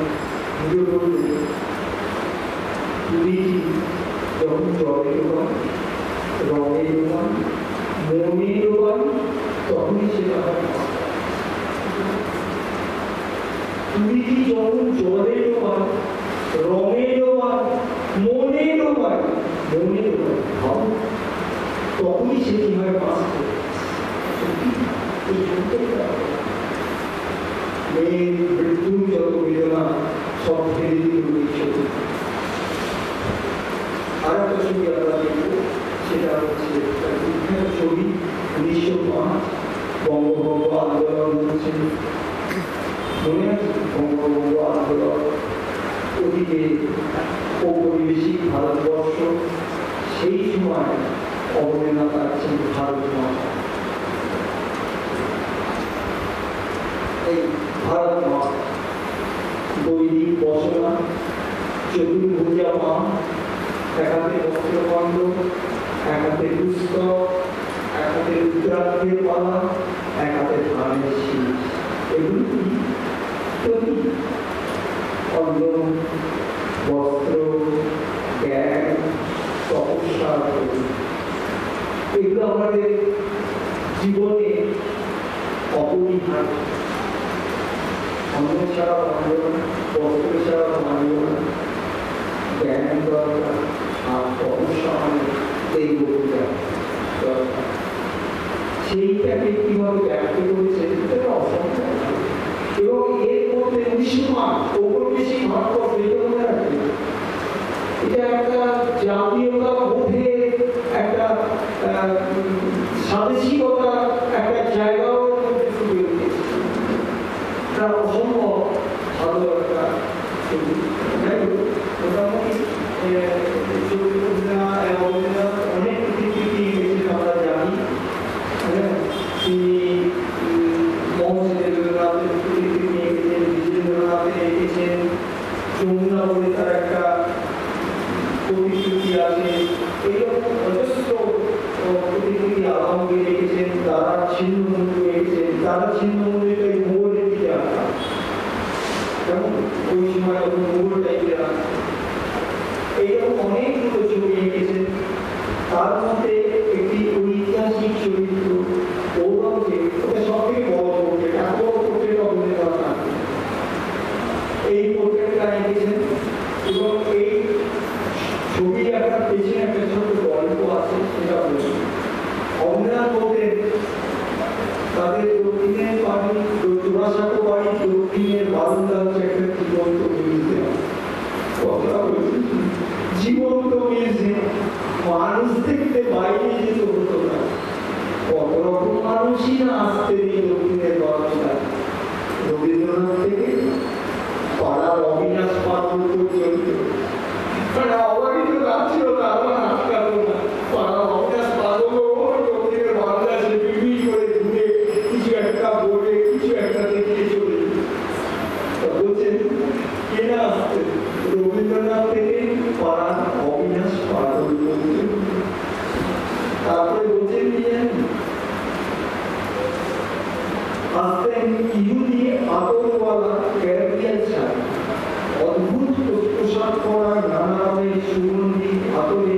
নিজে বলবেন, যখন জলের দোকান, রঙের দোকান, মনের দোকান, তখনই সেটা হয়। তুমি কি যখন জলের দোকান, রঙের দোকান, মনের দোকান, তখনই সে কি হয় বাঁচতে। মেয়ের মৃত্যুর যত বেদনা সব ফেলে দিতে। আর একটা ছবি আমরা দেখব, সেটা হচ্ছে বিখ্যাত ছবি 1905 বঙ্গভঙ্গ আন্দোলন হচ্ছে, মনে আছে বঙ্গভঙ্গ আন্দোলন, ওদিকে ঔপনিবেশিক ভারতবর্ষ, সেই সময় অবনীন্দ্রনাথ আছেন ভারত মাতা। এই ভারত মাতা দৈনিক বসনা, চতুর্ভুজা মা, এক হাতে বস্ত্রখণ্ড, এক হাতে পুস্তক, এক হাতে রুদ্রাক্ষের পালা, এক হাতে ধানের শীষ। এগুলো কি অন্ন, বস্ত্র, জ্ঞান, তপস্যা, এগুলো আমাদের জীবনে অপরিহার্য। অন্ন ছাড়া মানব না, বস্ত্র ছাড়া মানব না, জ্ঞান দরকার, আর তপস্যা মানে এই বলতে দরকার। সেইটাকে কিভাবে ব্যক্ত করেছে এটা অসম্ভব। এবং এর মধ্যে দৃশ্যমান ঔপনিবেশিক ভারতবর্ষ, এটা মনে রাখবে, এটা একটা জাতীয়তা বোধের একটা স্বাদেশিকতা একটা জায়গাও মধ্যে ফুটে উঠেছে। একটা অসম্ভব ভালো একটা ছবি। যাই হোক, মোটামুটি অনেক প্রতিকৃতি এসেছে আমরা জানি। তিনি মহসেন্দ্রনাথের প্রতিকৃতি নিয়ে গেছেন, বিজেন্দ্রনাথে এঁকেছেন, যমুনা বলে তার একটা প্রতিকৃতি আছে। এইরকম অজস্র প্রতিকৃতি আলমগীর রেখেছেন, তারা ছিন্ন মন্দির রেখেছেন। তারা ছিন্ন মন্দিরটা এই মোগলের দিকে আসা, যেমন ওই সময় যখন মোগল টাইপের আসা, এইরকম অনেকগুলো ছবি এঁকেছেন। তার মধ্যে একটি ঐতিহাসিক চরিত্র ঔরঙ্গজেব, ওটা সব থেকে বড় পোর্ট্রেট, এত বড় পোর্ট্রেট অবদান করা। এই পোর্ট্রেটটা এঁকেছেন এবং এই ছবি একটা পেছনে একটা ছোট গল্প আছে, সেটা বলছি। অমরনাথ বলতেন তাদের দক্ষিণের বাড়ি, জোড়াসাঁকো বাড়ি দক্ষিণের বারান্দা হচ্ছে একটা জীবন্ত মিউজিয়াম। কথা বলছি জীবন্ত মিউজিয়াম, মানুষ দেখতে বাইরে যেতে হতো না। কত রকম মানুষই না আসতে এই দক্ষিণের বারান্দা, রবীন্দ্রনাথ থেকে পাড়ার অবিনাশ পাগল পর্যন্ত। মানে অবাকিত লাগছিল না, আমার আটকাল না। পাড়ার অবিনাশ পাগল দক্ষিণের বারান্দা সে বিবি করে ঘুরে কিছু একটা বলে কিছু একটা দেখিয়ে চলে বলছেন কে না আসতে, রবীন্দ্রনাথ থেকে পাড়ার অবিনাশ পাগল পর্যন্ত। তারপরে বলছেন কি আসতেন ইহুদি আতরওয়ালা ক্যারিবিয়ান শাড়ি, অদ্ভুত পোশাক পরা, নানা রঙের সুগন্ধি আতরে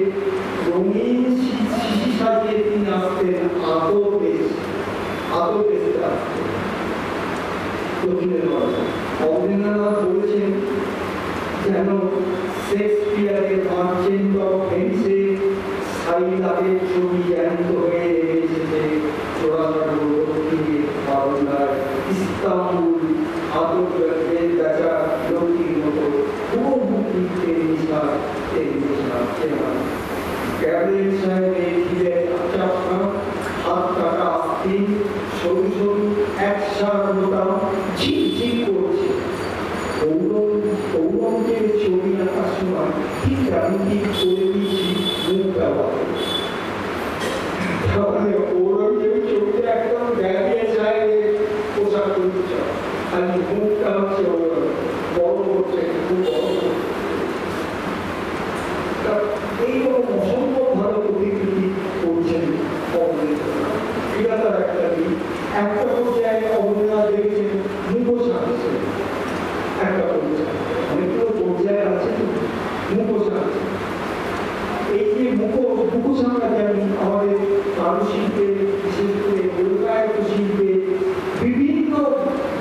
রঙিন শিশি সাজিয়ে তিনি আসতেন আতর বেচতে আসতেন দক্ষিণের বাংলা। রবীন্দ্রনাথ বলেছেন যেন শেক্সপিয়ারের মার্চেন্ট অফ ভেনিসে সাইলাবের ছবি জ্যান্ত হয়ে এসেছে জোড়াসাঁকো দক্ষিণের বারান্দায়, ইস্তাম্বুল আতরের বেচা লোকটির মতো হুবহু ক্যাবিনেট সাহেবের ঘিরে চাপা হাত কাটা আস্তিন সরু সরু একসার বোতাম ঝিকঝিক করছে। ঔরঙ্গজেবের ছবি আঁকার সময় ঠিক তেমনটি করে দিয়েছি মুখ ব্যবহার। তাহলে ঔরঙ্গজেবের ছবিটা একদম ক্যাবিনেট সাহেবের পোশাক করছে, আর মুখটা হচ্ছে বড় করছে, খুব বড় করছে। এইরকম অসম্ভব ভালো প্রতিকৃতি করছেন অবনীন্দ্রনাথ। এটা তার একটা দিক। একটা পর্যায়ে অবনীন্দ্রনাথ দেখেছেন মুখোশ আঁকছে, একটা পর্যায়ে, অনেকগুলো পর্যায়ে আছে তো মুখোশ আঁকছে। এই যে মুখোশ আঁকা যেমন আমাদের কারুশিল্পে, বিশেষ করে লোকায়ত শিল্পে বিভিন্ন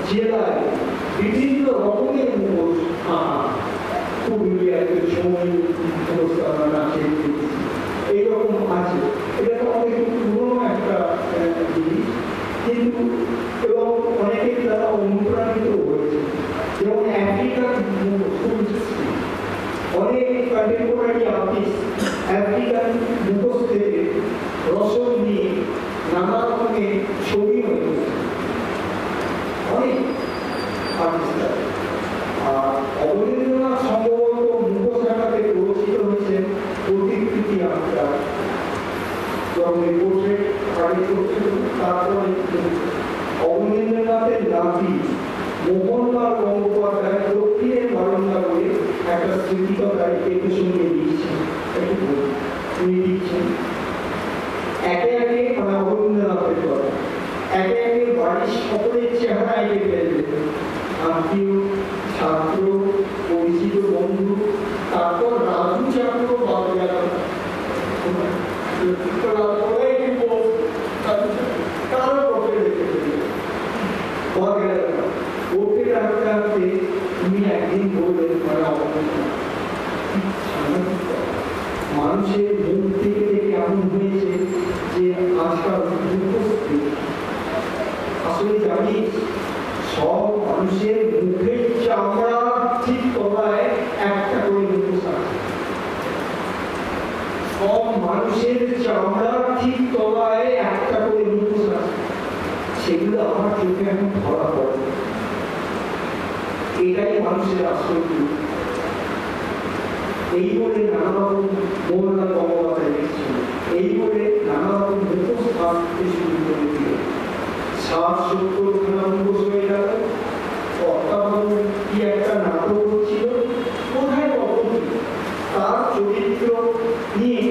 জেলায় বিভিন্ন রকমের মুখোশ আঁকা, এইরকম আছে। এটা তো অনেক পুরোনো একটা জিনিস, কিন্তু এবং অনেকের দ্বারা অনুপ্রাণিত হয়েছে। যেমন আফ্রিকার অনেক কন্টেম্পোরারি আর্টিস্ট আফ্রিকান মুখোশ থেকে রসদ নিয়ে নানা রকমের ছবি হয়েছে অনেক আর্টিস্ট। আর অবনীন্দ্রনাথ সম্ভবত মুখোশ আঁকাতে পরিচিত হয়েছেন প্রতিকৃতি আঁকা, যখন পোর্ট্রেট আগে করছিল। তারপরে অবনীন্দ্রনাথের নাতি মোহনলাল গঙ্গোপাধ্যায় দক্ষিণের বারান্দা বলে একটা স্মৃতিকথায় এর সঙ্গে লিখছেন, উনি লিখছেন একে একে মানে অবনীন্দ্রনাথের কথা, একে একে বাড়ির সকলের চেহারা এঁকে ফেললেন, আত্মীয়, ছাত্র, পরিচিত বন্ধু, তারপর রাজু চাকর বাগেরা, তুমি একদিন বললেন মানুষের মুখ থেকে এমন হয়েছে যে আজকাল আসলে জানি সব মানুষের মুখের চামড়া ঠিক তলায় একটা করে মুখোশ আছে। সব মানুষের চামড়া ঠিক তলায় একটা করে মুখোশ আছে। সেগুলো আমার চোখে এখন ধরা পড়ে। এটাই মানুষের আসল রূপ। এই বলে নানা রকম মোহনা গঙ্গোপাধ্যায় লিখছিল, এই বলে নানা রকম মুখোশ থাকতে শুরু করে দিল। 60-70 মুখোশ হয়ে গেল। অত্যাবধ কি একটা নাটক হচ্ছিল, কোথায় অবধি তার চরিত্র নিয়ে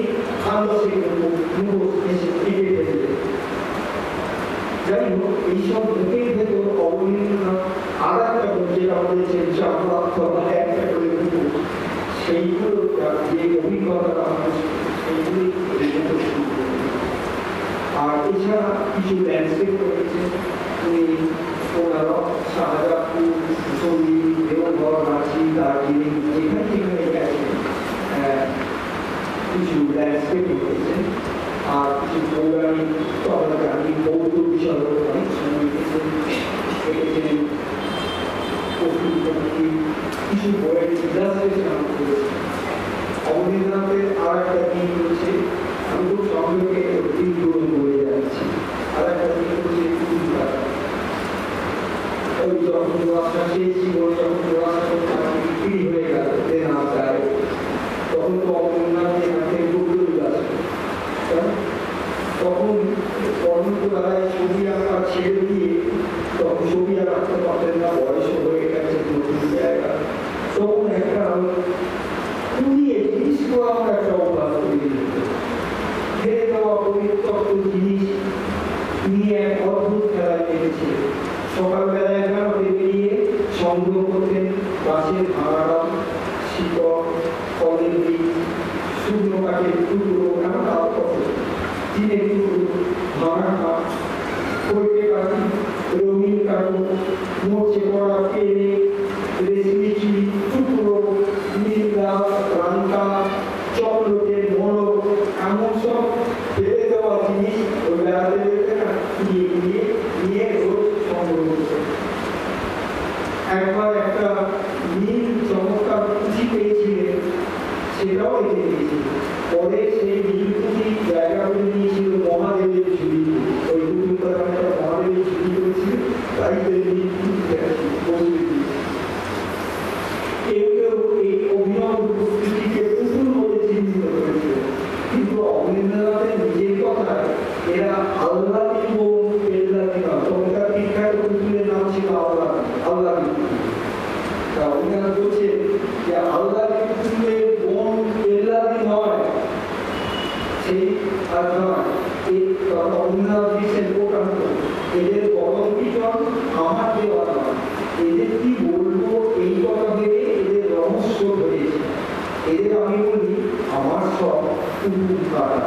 খানদাসের মুখোশ এসে টিকে ফেলবে। যাই হোক, এইসব মুখের ভেতর অবনীন্দ্রনাথ আর একটা যেটা বলেছেন চাপড়া একটা করে মুখোশ, সেইগুলো যে অভিজ্ঞতা সেইগুলি শুরু করবে। আর এছাড়া কিছু ল্যান্ডস্কেপ করেছে, উনি শাহজাদপুর, কুশলী, দেওঘর, রাঁচি, দার্জিলিং যেখানে যেখানে গেছেন কিছু ল্যান্ডস্কেপ করেছেন। আর কিছু পৌরাণিক তো আমরা জানি, বৌদ্ধ বিষয় অনেক সময় এঁকেছেন, কিছু বইয়ের ইলাস্ট্রেশন করেছেন। অবনীন্দ্রনাথের আর একটা দিক হচ্ছে, আমি খুব সংযোগে দিকগুলো বলে যাচ্ছি, আর একটা দিক হচ্ছে ওই যখন রোয়াশা শেষ জীবন, যখন রোয়াশা বিক্রি হয়ে গেল না যায়, তখন তো অবনীন্দ্রনাথের হাতে গুগল আছে, তখন কর্মকলায় ছবি আঁকা ছেড়ে দিয়ে, তখন ছবি আঁকতে পারতেন না, বয়স হয়ে গেছে, নতুন জায়গা, তখন একটা পুড়িয়ে জিনিসগুলো আমরা একটা অভ্যাস তৈরি করতে ফেলে দেওয়া পরিত্যক্ত জিনিস নিয়ে এক অদ্ভুত খেলায় নেমেছে। সকালবেলায় বেরিয়ে সংগ্রহ করতেন গাছের ভাঙাড়া, শিকড়, ফলের বীজ, শুকনো কাঠের টুকরো, এমন আরো কত দিনের টুকরো, ভাঙা কাঠ, কইটে কাঠি, রঙিন কাঠো, মরচে পড়া পেরে, রেশমি চুড়ি, টুকরো, নীলা, রাঙ্কা, চকলেটের মোড়ক, এমন সব ফেলে দেওয়া জিনিস ওই বেড়াতে বেরোতে না নিয়ে রোজ সংগ্রহ করতে। একবার একটা নীল চমৎকার পুঁথি পেয়েছিলেন, সেটাও এঁকে দিয়েছিল। পরে সেই নীল পুঁথি জায়গা করে নিয়েছিল মহাদেবের ঝুড়ি, ওই দুর্গাটা মহাদেবের ঝুড়ি করেছিল, তাই নীল পুঁথি বসে দিয়েছিল। কেউ কেউ এই অভিনব উপস্থিতিকে পুতুল বলে চিহ্নিত করেছিল, কিন্তু অবনীন্দ্রনাথের নিজের কথায় এরা আল্লাহী বোন বেল্লাতি নয়। তখনকার বিখ্যাত পুতুলের নাম ছিল আল্লাহী। তা অবনীন্দ্রনাথ বলছেন যে আল্লাহী পুতুলের বোন বেল্লাতি নয়, সেই আর নয়। এই কথা অবনীন্দ্রনাথ দিচ্ছেন প্রকান্ত, এদের কলঙ্কিতন আমার দেওয়া নয়, এদের কি বলবো এই কথা ভেবে এদের রহস্য হয়েছে। এদের আমি বলি আমার সব কুকুর কাটা,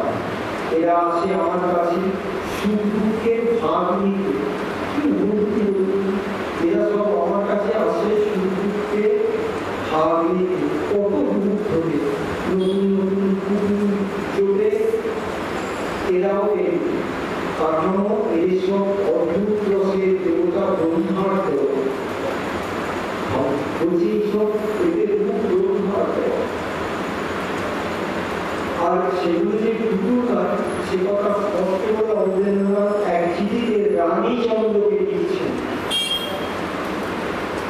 এরা আসে আমার কাছে সুখকে ভাগ নিতে। এরা সব আমার কাছে আসে সুখকে ভাগ নিতে, কত দুঃখ ধরে নতুন নতুন কুকুর চলে এরাও কাঠামো, এদের সব অদ্ভুত রসের দেবতা ব্রহ্মার দেবতা বলছি, এইসব এদের মুখ ব্রহ্মার দেওয়া। আর সেগুলো যে কুকুর নয় সে কথা স্পষ্ট করে অবনীন্দ্রনাথ এক চিঠিতে রানী চন্দ্রকে দিচ্ছেন।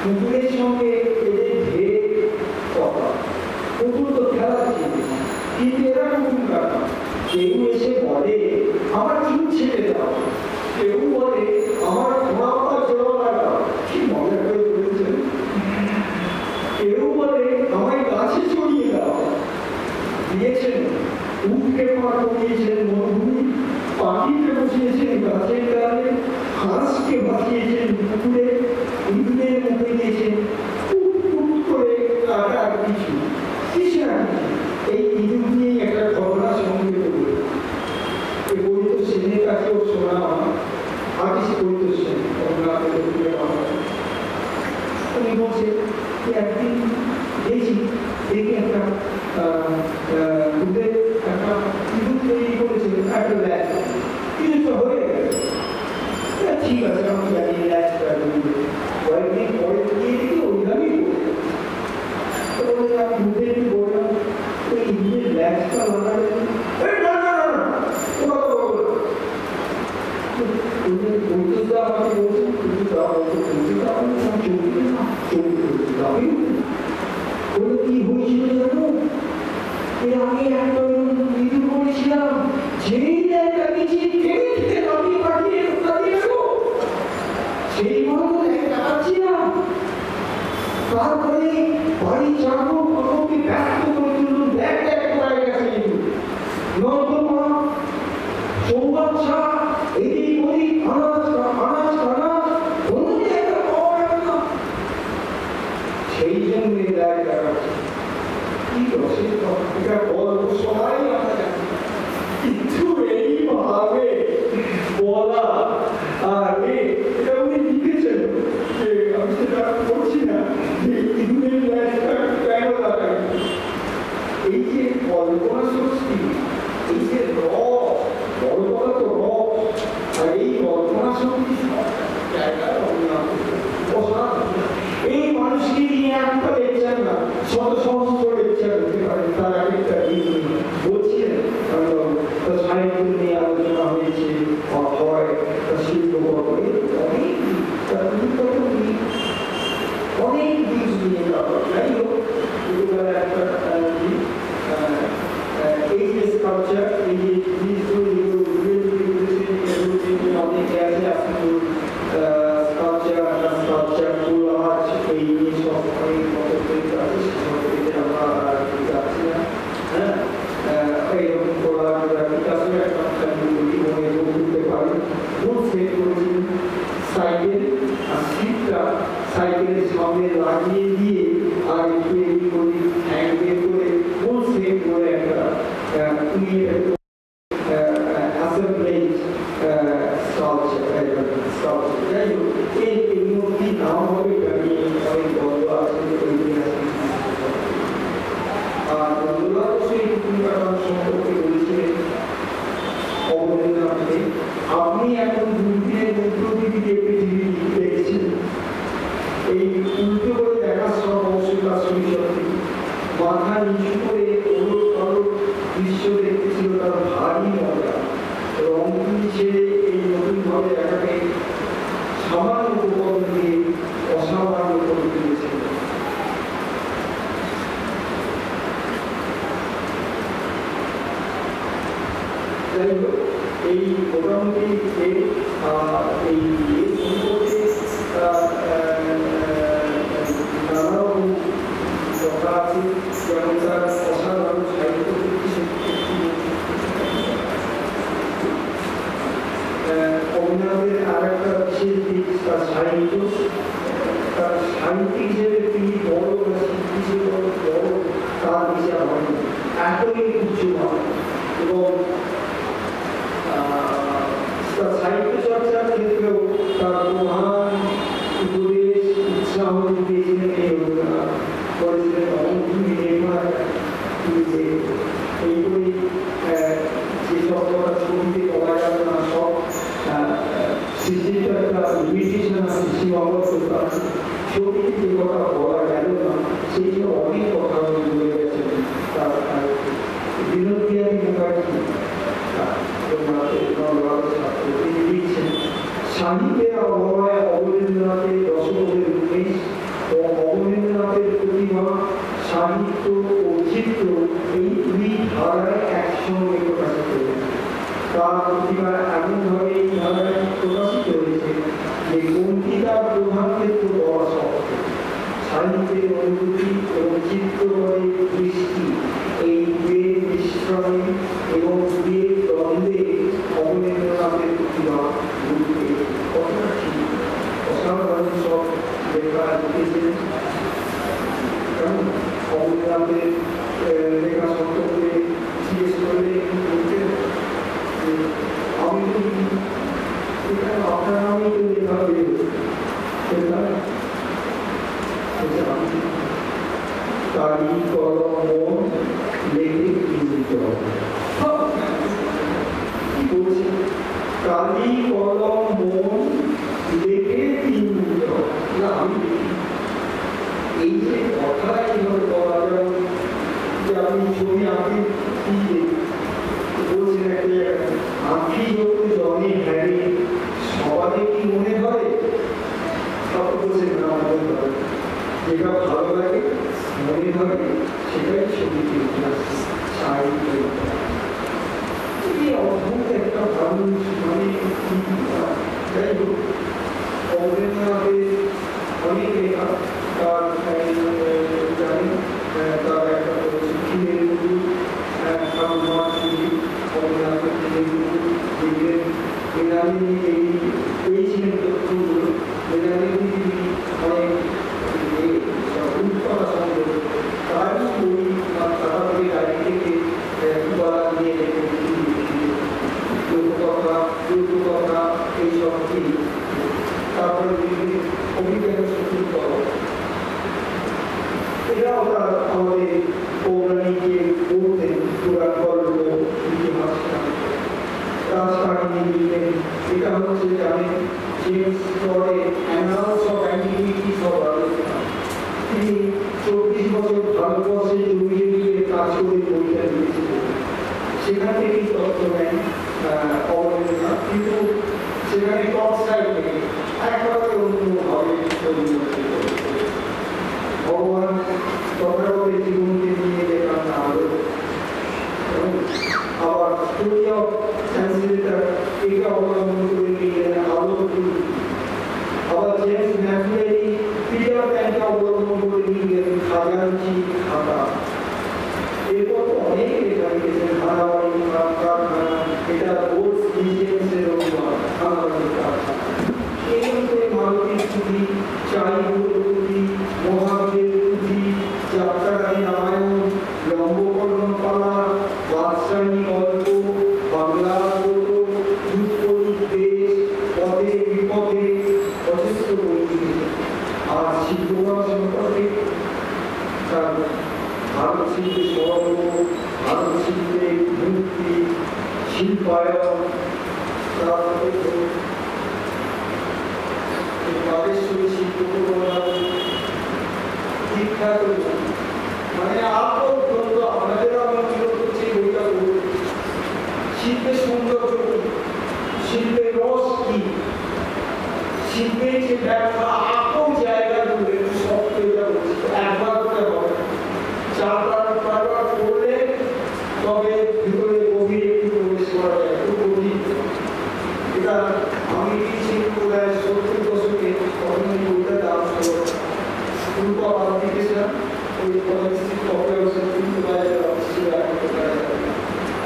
কুকুরের সঙ্গে এদের ঢের কথা, কুকুর তো খেলার জিনিস, কিন্তু এরা কুকুর কাটা। কেউ এসে বলে আমার চুল ছেড়ে দাও, কেউ বলে আমার ঘোড়া জোড়া লাগাও, কি মজা করে বলেছেন। কেউ বলে আমায় গাছে চড়িয়ে দাও, দিয়েছেন উঠকে পা করিয়েছেন মরুভূমি, পাখিকে বসিয়েছেন গাছের ডালে, হাঁসকে ভাসিয়েছেন পুকুরে, ইঁদুরের মুখে দিয়েছেন টুক টুক করে কাটা কিছু না। এই ইঁদুর নিয়েই একটা ঘটনা সংঘটিত করে এই বৈদ্য সেনের কাছেও শোনা হয়। আর্টিস্ট বৈদ্য সেন উনি বলছে একদিন দেখি একটা দুধের একটা ইঁদুর তৈরি করেছিল, একটা ল্যাচ কিছুটা হয়ে গেছে, ঠিক আছে আমি জানি ল্যাচটা কয়েকদিন পরে দিয়ে দিকে ওইভাবেই করে আমি দুধে একটু বললাম ওই ইঁদুরের ল্যাচটা লাগাবেন, আমাকে বলছেন কিন্তু চোখ একটা মৃদু করেছিলাম, যেই একটা মিছিল টেনে টেনে নামিয়ে পাঠিয়ে দাঁড়িয়ে গেল, সেই মতো দেখাচ্ছিলাম। তারপরে বাড়ি চাকর কতকে ব্যস্ত করে তুলুন, দেখ দেখ কোথায় গেছে কিন্তু নর্দমা চৌবাচ্চা এদিক ওদিক আনাজ আনাজ আনাজ কোনো জায়গা পাওয়া গেল না। সেই জন্য দেখ দেখাচ্ছে কি রসের এটা গল্প সবাই আমরা জানি, কিন্তু এইভাবে বলা আর এটা উনি লিখেছেন যে আমি সেটা করছি না যে ইঁদুরের ল্যাজটা কেন লাগাই। এই যে কল্পনা শক্তি, এই যে কল্পনা তো আর এই কল্পনা শক্তি জায়গায় এই মানুষকে নিয়ে একটা লেকচার না, শত সহস্র লেকচার হতে পারে, তার একটা বলছিলেন সাহিত্য নিয়ে আলোচনা হয়েছে হয় শিল্প করে অনেক দিক নিয়ে যাওয়া। যাই হোক একটা এই যে স্কাল্পচার, এই যে জিনিসগুলো অনেকে আছে আপনি স্কাল্পচার ফুল আর্ট এই নিয়ে সব অনেক মতো আছে, আমরা যাচ্ছি না। হ্যাঁ, এইরকম করা পিকাসো একটা মনে করতে পারে ফুল সেট করেছিলেন সাইকেল আর সিটটা সাইকেলের সামনে লাগিয়ে দিয়ে আর একটু এদিক ওদিক হ্যাং বের করে ফুল সেট করে একটা অ্যাসেম্বলেজ স্কাল্পচার। যাই হোক এই মূর্তি নাম হবে আমি অনেক গল্প আছে আর বন্ধুরা সেই সম্পর্কে বলেছিলেন অবদানে আপনি এখন দূরবীনের মধ্যদিকে পৃথিবী দেখছেন, এই উল্টো করে দেখার সব অবশ্যই তার সত্যি মাথা নিচু করে ওলট পালট দৃশ্য দেখতেছিল তার ভারী মজা। রংপুর ছেড়ে এই নতুন ভাবে দেখাকে সামান্য উপকরণ দিয়ে অসামান্য করে তুলেছিল। যাই হোক এই মোটামুটি এই সম্পর্কে নানা রকম কথা আছে, যেমন তার অসাধারণ সাহিত্য অভিনবের আর একটা বিশেষ দিক তার সাহিত্য। তার সাহিত্যিক হিসেবে তিনি বড় শিল্পী হিসেবে বড় তার বিচার হয়নি, এতই উচ্চ হয় এবং সাহিত্য চর্চার ক্ষেত্রেও তার প্রধান উপদেশ উৎসাহ দিয়েছিলেন এই রবীন্দ্রনাথ, করেছিলেন অঙ্কুরি নির্মাণ এইগুলি যে সব কথা ছবিতে বলা যাবে না, সব সৃষ্টির একটা লিমিটেশন আছে সীমাবদ্ধতা, ছবিতে যে কথা বলা গেল না সেই জন্য অনেক কথা বলে গেছেন। তার বিনোদিনী মুখার্জি সাহিত্যের অবহেলায় অবনীন্দ্রনাথের দশকের উন্মেষ ও অবনীন্দ্রনাথের প্রতিভা, সাহিত্য ও চিত্র এই দুই ধারায় একসঙ্গে প্রকাশিত হয়েছে। তার প্রতিভা এমনভাবে এই ধারায় প্রকাশিত হয়েছে যে কোনটি তার প্রধান ক্ষেত্র বলা শক্ত। সাহিত্যের অনুভূতি এবং চিত্রকরের দৃষ্টি এই দুয়ের মিশ্রণে এবং দুয়ের দ্বন্দ্বে অবনীন্দ্রনাথের প্রতিভা গুরুকে কতটা ঠিক অসাধারণ সব লেখা লিখেছিলেন। কারণ অবনীন্দ্রনাথের লেখা সম্পর্কে জিজ্ঞেস করলে বলতেন আমি আপনার নামেই তো লেখা হয়ে তারি কলম লেখে চিহ্নিত হবে। কি বলছে? কালি কলম মন লেখে চিহ্নিত হবে না। আমি এই যে কথা এইভাবে বলা যায় যে আপনি ছবি আঁকি কি বলছেন একটা আঁকি যখন জনে হ্যারি সবারই কি মনে ধরে? সব বলছেন না মনে ধরে, যেটা ভালো লাগে মনে ধরে সেটাই ছবিতে উঠে আসছে। সাহিত্য এই অদ্ভুত একটা ভালো মানে যাই হোক রবীন্দ্রনাথের অনেক লেখা তার জানি তার একটা শিক্ষিতের রবীন্দ্রনাথের দেখলেন বেনালি এই ছিলেন তথ্যগুলো বেনালি অনেক উৎকলা সংগ্রহ তারই বই তারা থেকে গাড়ি থেকে দুবার নিয়ে লোককথা লোককথা এইসব কি তারপরে বিভিন্ন অভিজ্ঞতা শুরু করো এরাও আমাদের পৌরাণিকে বলতেন পুরাণ গল্প ইতিহাস রাজকাহিনী লিখলেন এটা হচ্ছে জানেন James Claude annals of antiquities of Argentina তিনি 24 বছর ভারতবর্ষে জমিয়ে দিয়ে কাজ করে বইটা লিখেছিলেন সেখান থেকেই তথ্য নেন অবদান কিন্তু সেখানে টপ সাইড থেকে একবারে অন্যভাবে ভগবান চক্রবর্তী জীবনকে নিয়ে লেখা না হলো আবার স্টোরি অফ ট্রান্সলেটর একে অবলম্বন করে নিলেন আলো আবার জেমস ম্যাকলেরি পিটার প্যানকে অবলম্বন করে নিলেন খাজাঞ্চি খাতা এরপর অনেক লেখা লিখেছেন হারাবাড়ি কারখানা এটা বোর্ড মিউজিয়ামসের হারাবাড়ি কারখানা এই মধ্যে মালতী পুঁথি চাই পুঁথি মহাবীরের পুঁথি যাত্রাকারী রামায়ণ লম্বকরণ পালা বাদশাহী গল্প বাংলা গল্প দুঃপরিক দেশ পদে বিপদে যথেষ্ট বই আর শিল্পকলা সম্পর্কে তার ভারত শিল্পে স্বর্ণ ভারত শিল্পে মূর্তি শিল্পায়ন তারপরে বালেশ্বরী শিল্পকলা বিখ্যাত মানে আরো গ্রন্থ আমাদের আমরা কি করছি বইটা শিল্পের সৌন্দর্য শিল্পের রস কি শিল্পের যে ব্যাখ্যা আরো জায়গা জুড়ে সব তৈরি করছি একবার করে হবে চারবার করলে তবে ভিতরে গভীর একটু প্রবেশ করা যায় একটু গভীর এটা আমি শিল্পকলায় 70 দশকে তখন এই বইটা দাম ছিল পূর্ব পাবলিকেশন ওই পলিসি কপিয়ার কিন্তু বাইরে অবশ্যই রাখতে পারে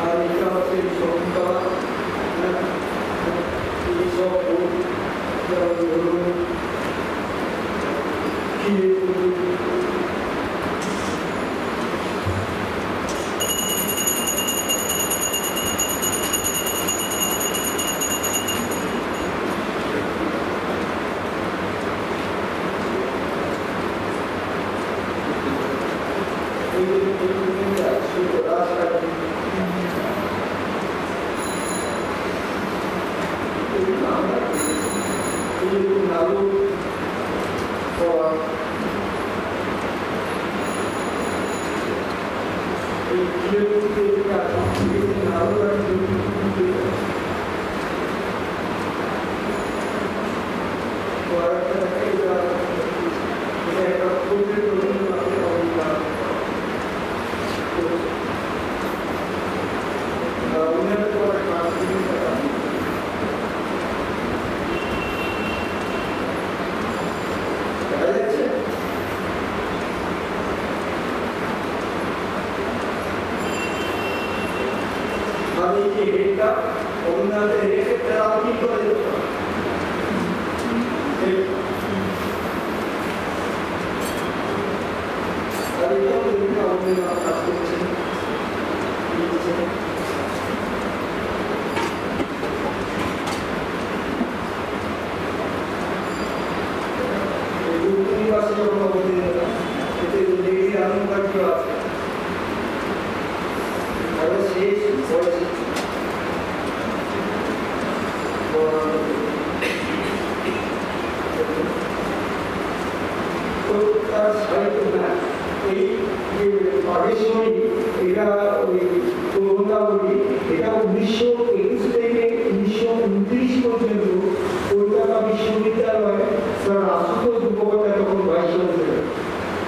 আর এটা হচ্ছে শকুন্তলা এই সব বই ধরুন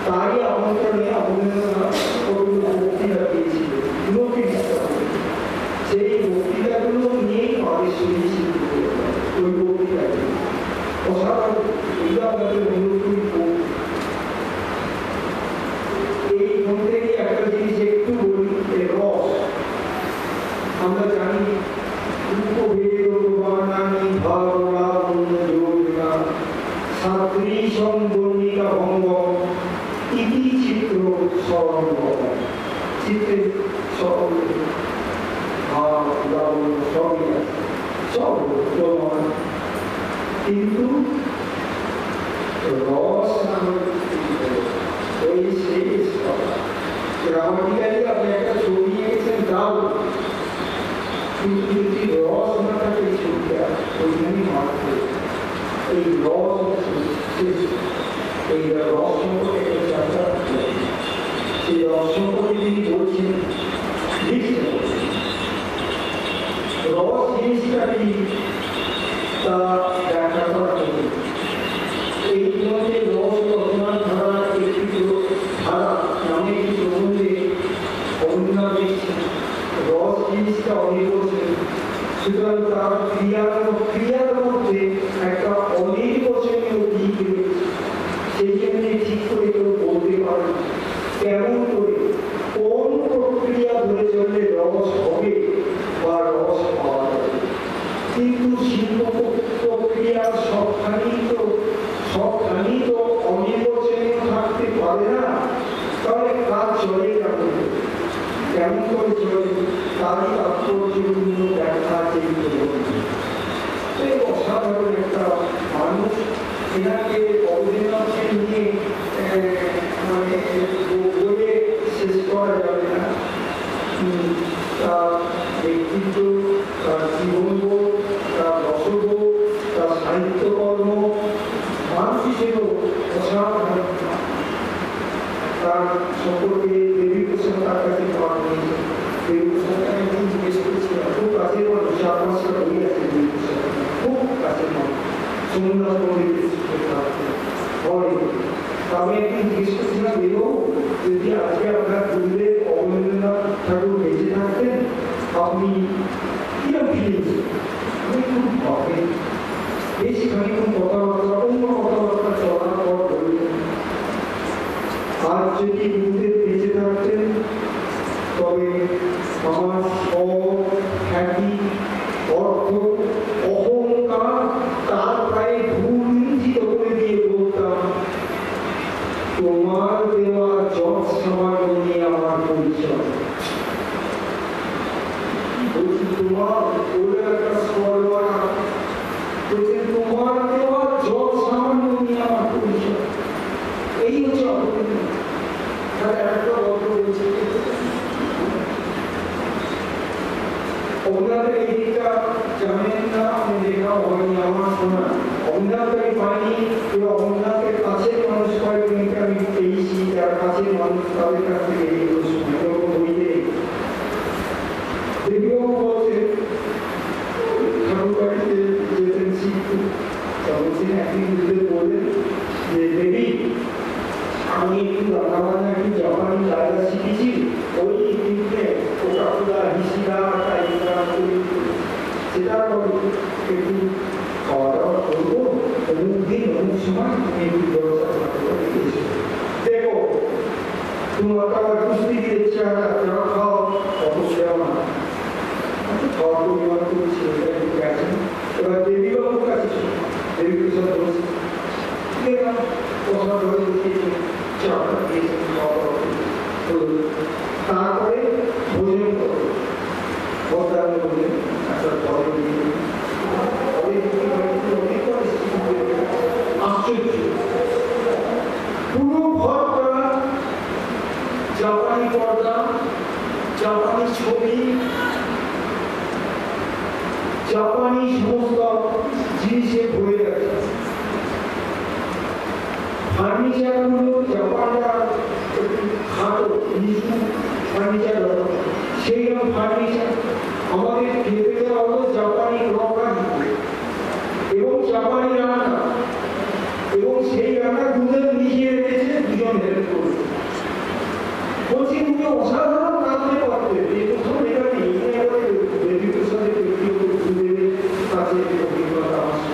তারই আমন্ত্রণে অবনীন্দ্রনাথ বক্তৃতা দিয়েছিলেন স্মরণ হবে, চিত্তে সকল ভাব লাবণ্য সবই আছে, সব প্রমাণ, কিন্তু রস না হলে ওই শেষ কথা। গ্রামাটিক্যালি আপনি একটা ছবি এঁকেছেন তাও, কিন্তু যদি রস না থাকে এই ছবিটা ওইখানেই মারতে, এই রস এই রস সম্পর্কে একটা চ্যাপ্টার, সেই রস সম্পর্কে তিনি বলছেন, লিখছেন রস জিনিসটা কি তা ব্যাখ্যা করা হবে। এই মধ্যে রস রচনার ধারা একটি ধারা নামে একটি প্রবন্ধে অবদান দিচ্ছেন। রস জিনিসটা অনির্বচনীয়, সুতরাং তার ক্রিয়ার মধ্যে একটা অনির্বচনীয় দিক রয়েছে। সেই জন্য ঠিক করে কেউ বলতে পারে কেমন করে কোন প্রক্রিয়া ধরে চললে রস হবে বা রস পাওয়া যাবে। কিন্তু শিল্প প্রক্রিয়া সবখানি তো অনির্বচনীয় থাকতে পারে না। তাহলে কাজ চলে কেমন করে চলে, তারই তাৎপর্যপূর্ণ ব্যাখ্যা এই অসাধারণ একটা মানুষ। এনাকে অবদিনাথকে নিয়ে মানে বলে শেষ করা যাবে না। তার ব্যক্তিত্ব, তার জীবনবোধ, তার রসবোধ, তার সাহিত্যকর্ম, মানুষ হিসেবেও অসাধারণ। তার সম্পর্কে দেবী প্রসাদ তার কাছে পাওয়া হয়েছে। দেবী প্রসাদকে আমি একদিন জিজ্ঞেস করেছিলাম, খুব কাছের মানুষ, 4-5টা বই আছে দেবী প্রসাদ, খুব কাছের মানুষ, সোমনাথ মন্দিরের আমি একদিন জিজ্ঞেস করছিলাম, যদি আজকে আপনার গুরুদেব অবনীন্দ্রনাথ ঠাকুর বেঁচে থাকতেন আপনি কিরকম ফিলিংস? আমি খুব ভাবেন বেশ খানিক্ষণ কথাবার্তা, অন্য কথাবার্তা চলার পর বললেন, আজ যদি গুরুদেব বেঁচে থাকতেন তবে আমার খ্যাতি, অর্থ, অহংকার তার প্রায় ভূমিষ্ঠিত করে দিয়ে বলতাম, তোমার দেওয়া যত সময় নিয়ে আমার পরিচয়। বলছি তোমার বলে একটা স্বর বলছে, তোমার দেওয়া যত সামান্য নিয়ে আমার পরিচয়। এই হচ্ছে অপরিচয়। একটা গল্প বলছে, অবদানের এই দিকটা জানেন না, আমি দেখা হয়নি, আমার শোনা। অবদানকে আমি পাইনি, এবং অবদানের কাছের মানুষ কয়েকজনকে আমি পেয়েছি, যার কাছের মানুষ তাদের কাছ থেকে এইগুলো শুনে বইতে। দেবীবাবু বলছে ঠাকুর বাড়িতে যেতেন শিখতে, বলছেন একদিন গুরুদেব বললেন যে দেবী আমি একটু রান্নাবান্না একটু জাপানি জায়গা শিখেছি, ওই দিনে কোকাকোলা, হিসিরা, সেটা একটু খাওয়া দাওয়া করবো, অমুক দিন অমুক সময় তুমি একটু ব্যবস্থা করতে পারবে। দেখো তোমার আবার কুস্তি দিয়ে চেহারা যারা খাও অত সেবা না, খাওয়ার পরিমাণ করছি গেছেন। এবার দেবীবাবুর কাছে দেবী প্রসাদ বলছে, দেখলাম কথা ধরে দিয়েছে, চাটা দিয়েছেন, খাওয়া দাওয়া তারপরে ভোজন করো, ভোজন ভোজন একটা পরে দিয়ে আশ্চর্য পুরো ঘর করা জাপানি পর্দা, জাপানি ছবি, জাপানি সমস্ত জিনিসে ভরে গেছে। ফার্নিচারগুলো জাপানরা খাটো নিচু ফার্নিচার, সেই রকম ফার্নিচার আমাদের খেতে দেওয়া হলো জাপানি রকা এবং জাপানি রান্না, এবং সেই রান্না দুজন মিশিয়ে রেখেছে, দুজন হেল্প করছে। বলছি তুমি অসাধারণ রাঁধতে পারতে, এই প্রথম এটা নেই, দেবী প্রসাদের ব্যক্তিগত গুরুদেবের কাছে অভিজ্ঞতা আসে।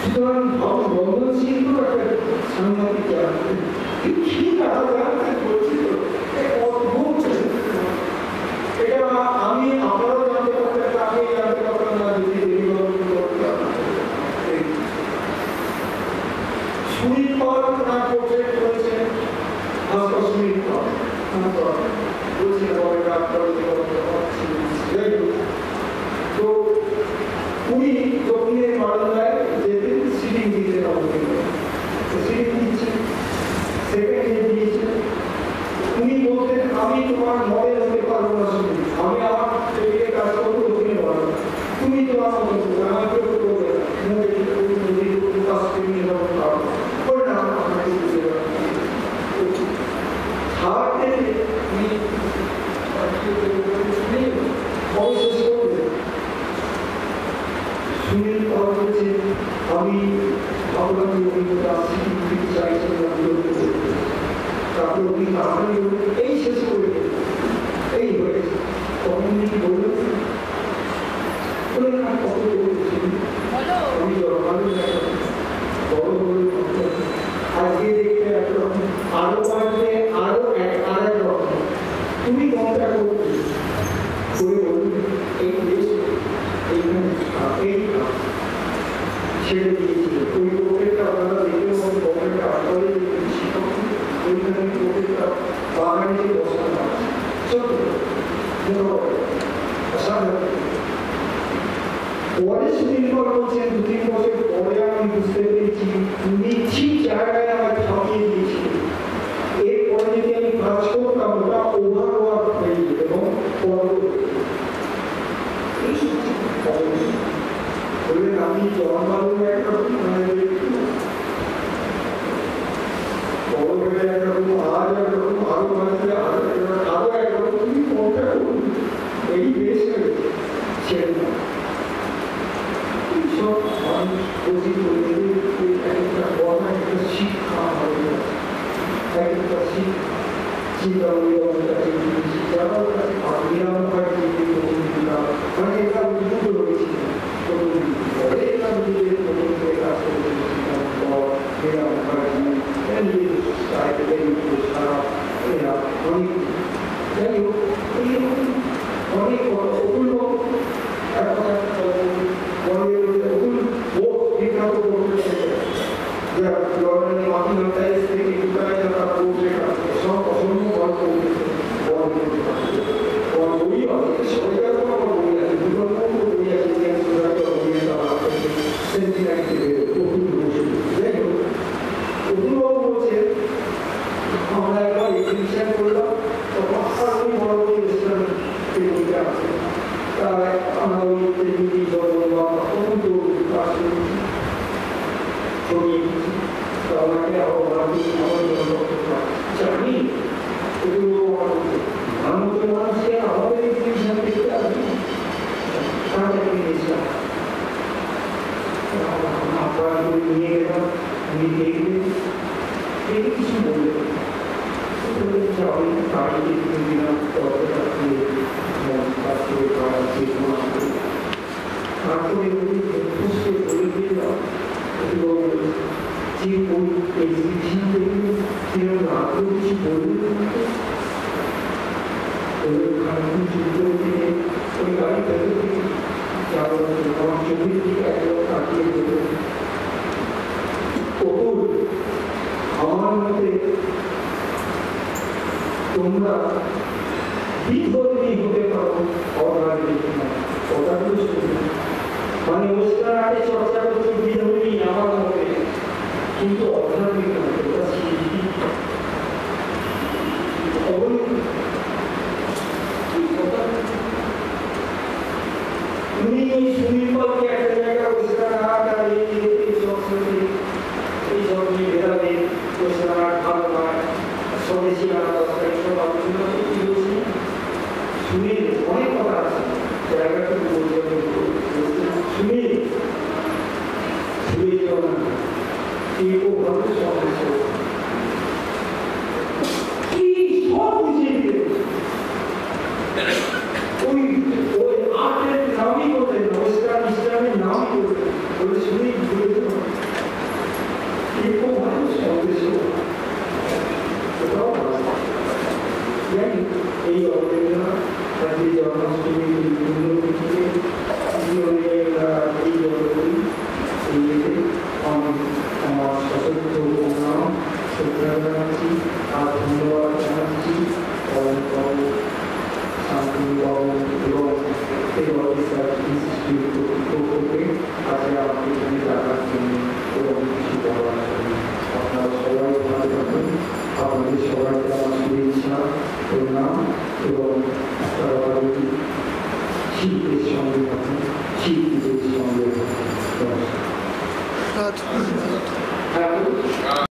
সুতরাং রন্ধনশিল্প একটা সাংঘাতিক ঠিক আছে বলছি তো, অদ্ভুত। এটা আমি আপনারাও জানতে পারতেন, তাকে জানতে পারতাম না যদি সুইট পাওয়ার পোর্ট্রেট করেছেন, তো উনি দক্ষিণের বারান্দায় যেতে সিটিং দিতে হবে, সিটিং দিচ্ছে, সেকেন্ডে দিয়েছে। উনি বলতেন আমি তোমার মডেল হতে পারবো না, শুনি আমি আমার টেবিলে কাজ করবো দক্ষিণের বারান্দা, তুমি তোমার মতো করবে, আমাকে করবে না, নদীর কাজ নিয়ে যাবো করে না আপনাকে বুঝতে পারবো। হাতে সুনীল বলছে আমি ভাবলাম তারপর উনি তাড়াতাড়ি এই শেষ করে এই হয়েছে। তখন উনি বললেন কত আমি বড় বড় আজকে দেখতে একরকম, আরো বাড়লে আরো আরেক রকম। তুমি কোনটা করবে করে বলবে এই দেশ এইখানে এই ছেড়ে দিয়েছিল ওই কোপেরটা আপনারা দেখতে পাবেন, কোপেরটা আসলে শিক্ষক ওইখানে কোপেরটা বাগানে বসানো ছোট পরে সুনীল বলছেন 2-3 বছর পরে আমি বুঝতে পেরেছি উনি ঠিক জায়গায় আমার থামিয়ে দিয়েছিলেন। এরপরে যদি আমি কাজ করতাম ওটা ওভারওয়ার্ক হয়ে যেত এবং আমি জন্মানো একরকম বড় হয়ে একরকম আজ একরকম আরো বাড়ছে আরো একরকম, তুমি কোনটা করুন এই বেশ ছেড়ে না সব মানুষ বসি করে একটা বড় একটা শিক্ষা হবে, একটা চিন্তা যারা নিরাম হয় মানে এটা উদ্ভূত রয়েছে পরে এটা নিজেদের কাজ করতে নিরাম হয় সারা অনেক যাই হোক অনেক অপূর্ণ আমরা একবার এক্সিবিশন করলাম, তখন আরো বড় বড় রেস্টুরেন্ট আছে, তাই আমরা ওই টেলিভিশন তখন তো ছড়িয়ে দিচ্ছি, তো আমাকে জানি এগুলো ভারতের মানুষকে আমাদের এক্সিবিশন দেখতে আসবে তাদেরকে নিয়েছিলাম আপনারা নিয়ে গেলাম, উনি দেখবেন এই কিছু বললেন আমি গাড়িতে দিলাম তারপরে বুঝতে বলে দিলাম যে ওই এক্সিবিশন দেখলে কিরকম আগ্রহ কিছু বললেন ওই গাড়ি ভেতর থেকে আমার চোখের দিকে একদম তাকিয়ে দেবে আমার মতে তোমরা বিধর্মী হতে পারো অর্গানিক মানে ওস্টার আগে চর্চা করছে বিধর্মী আমার মতে, কিন্তু অর্গানিক উনি ওই সুনির্মলকে একটা জায়গায় ওস্টার আট আর এই সংস্কৃতি এই সব নিয়ে ভেদাভেদ ওস্টার আট ভালো নয় স্বদেশী আলাদা এইসব আলোচনা করতে বলছি। শুনে অনেক কথা আছে জায়গাটা শুনে শুনে যাওয়া না কেউ ভাবে সমাজ কি সব বুঝিয়ে দিতে ওই ওই আর্টের নামই করতেন নমস্কার ইসলামের নামই করতেন বলে শুনেই ভুলে দেওয়া কেউ ভাবে সন্দেশ এই অবহেলা জন্মাষ্টমী আমার সশস্ত্র প্রণাম শ্রদ্ধা জানাচ্ছি আর ধন্যবাদ জানাচ্ছি অরণ্যবাবু, শান্তনুবাবু এবং সেবা রিসার্চ ইনস্টিটিউট কর্তৃপক্ষকে আজকে আমাকে এখানে ডাকার জন্য এবং কিছু বলার জন্য। আপনারা সবাই ভালো থাকুন। আপনাদের সবাইকে আমার শুভেচ্ছা, প্রণাম এবং আপনারা শিল্পের সঙ্গে থাকুন, শিল্পীদের সঙ্গে থাকুন। নমস্কার।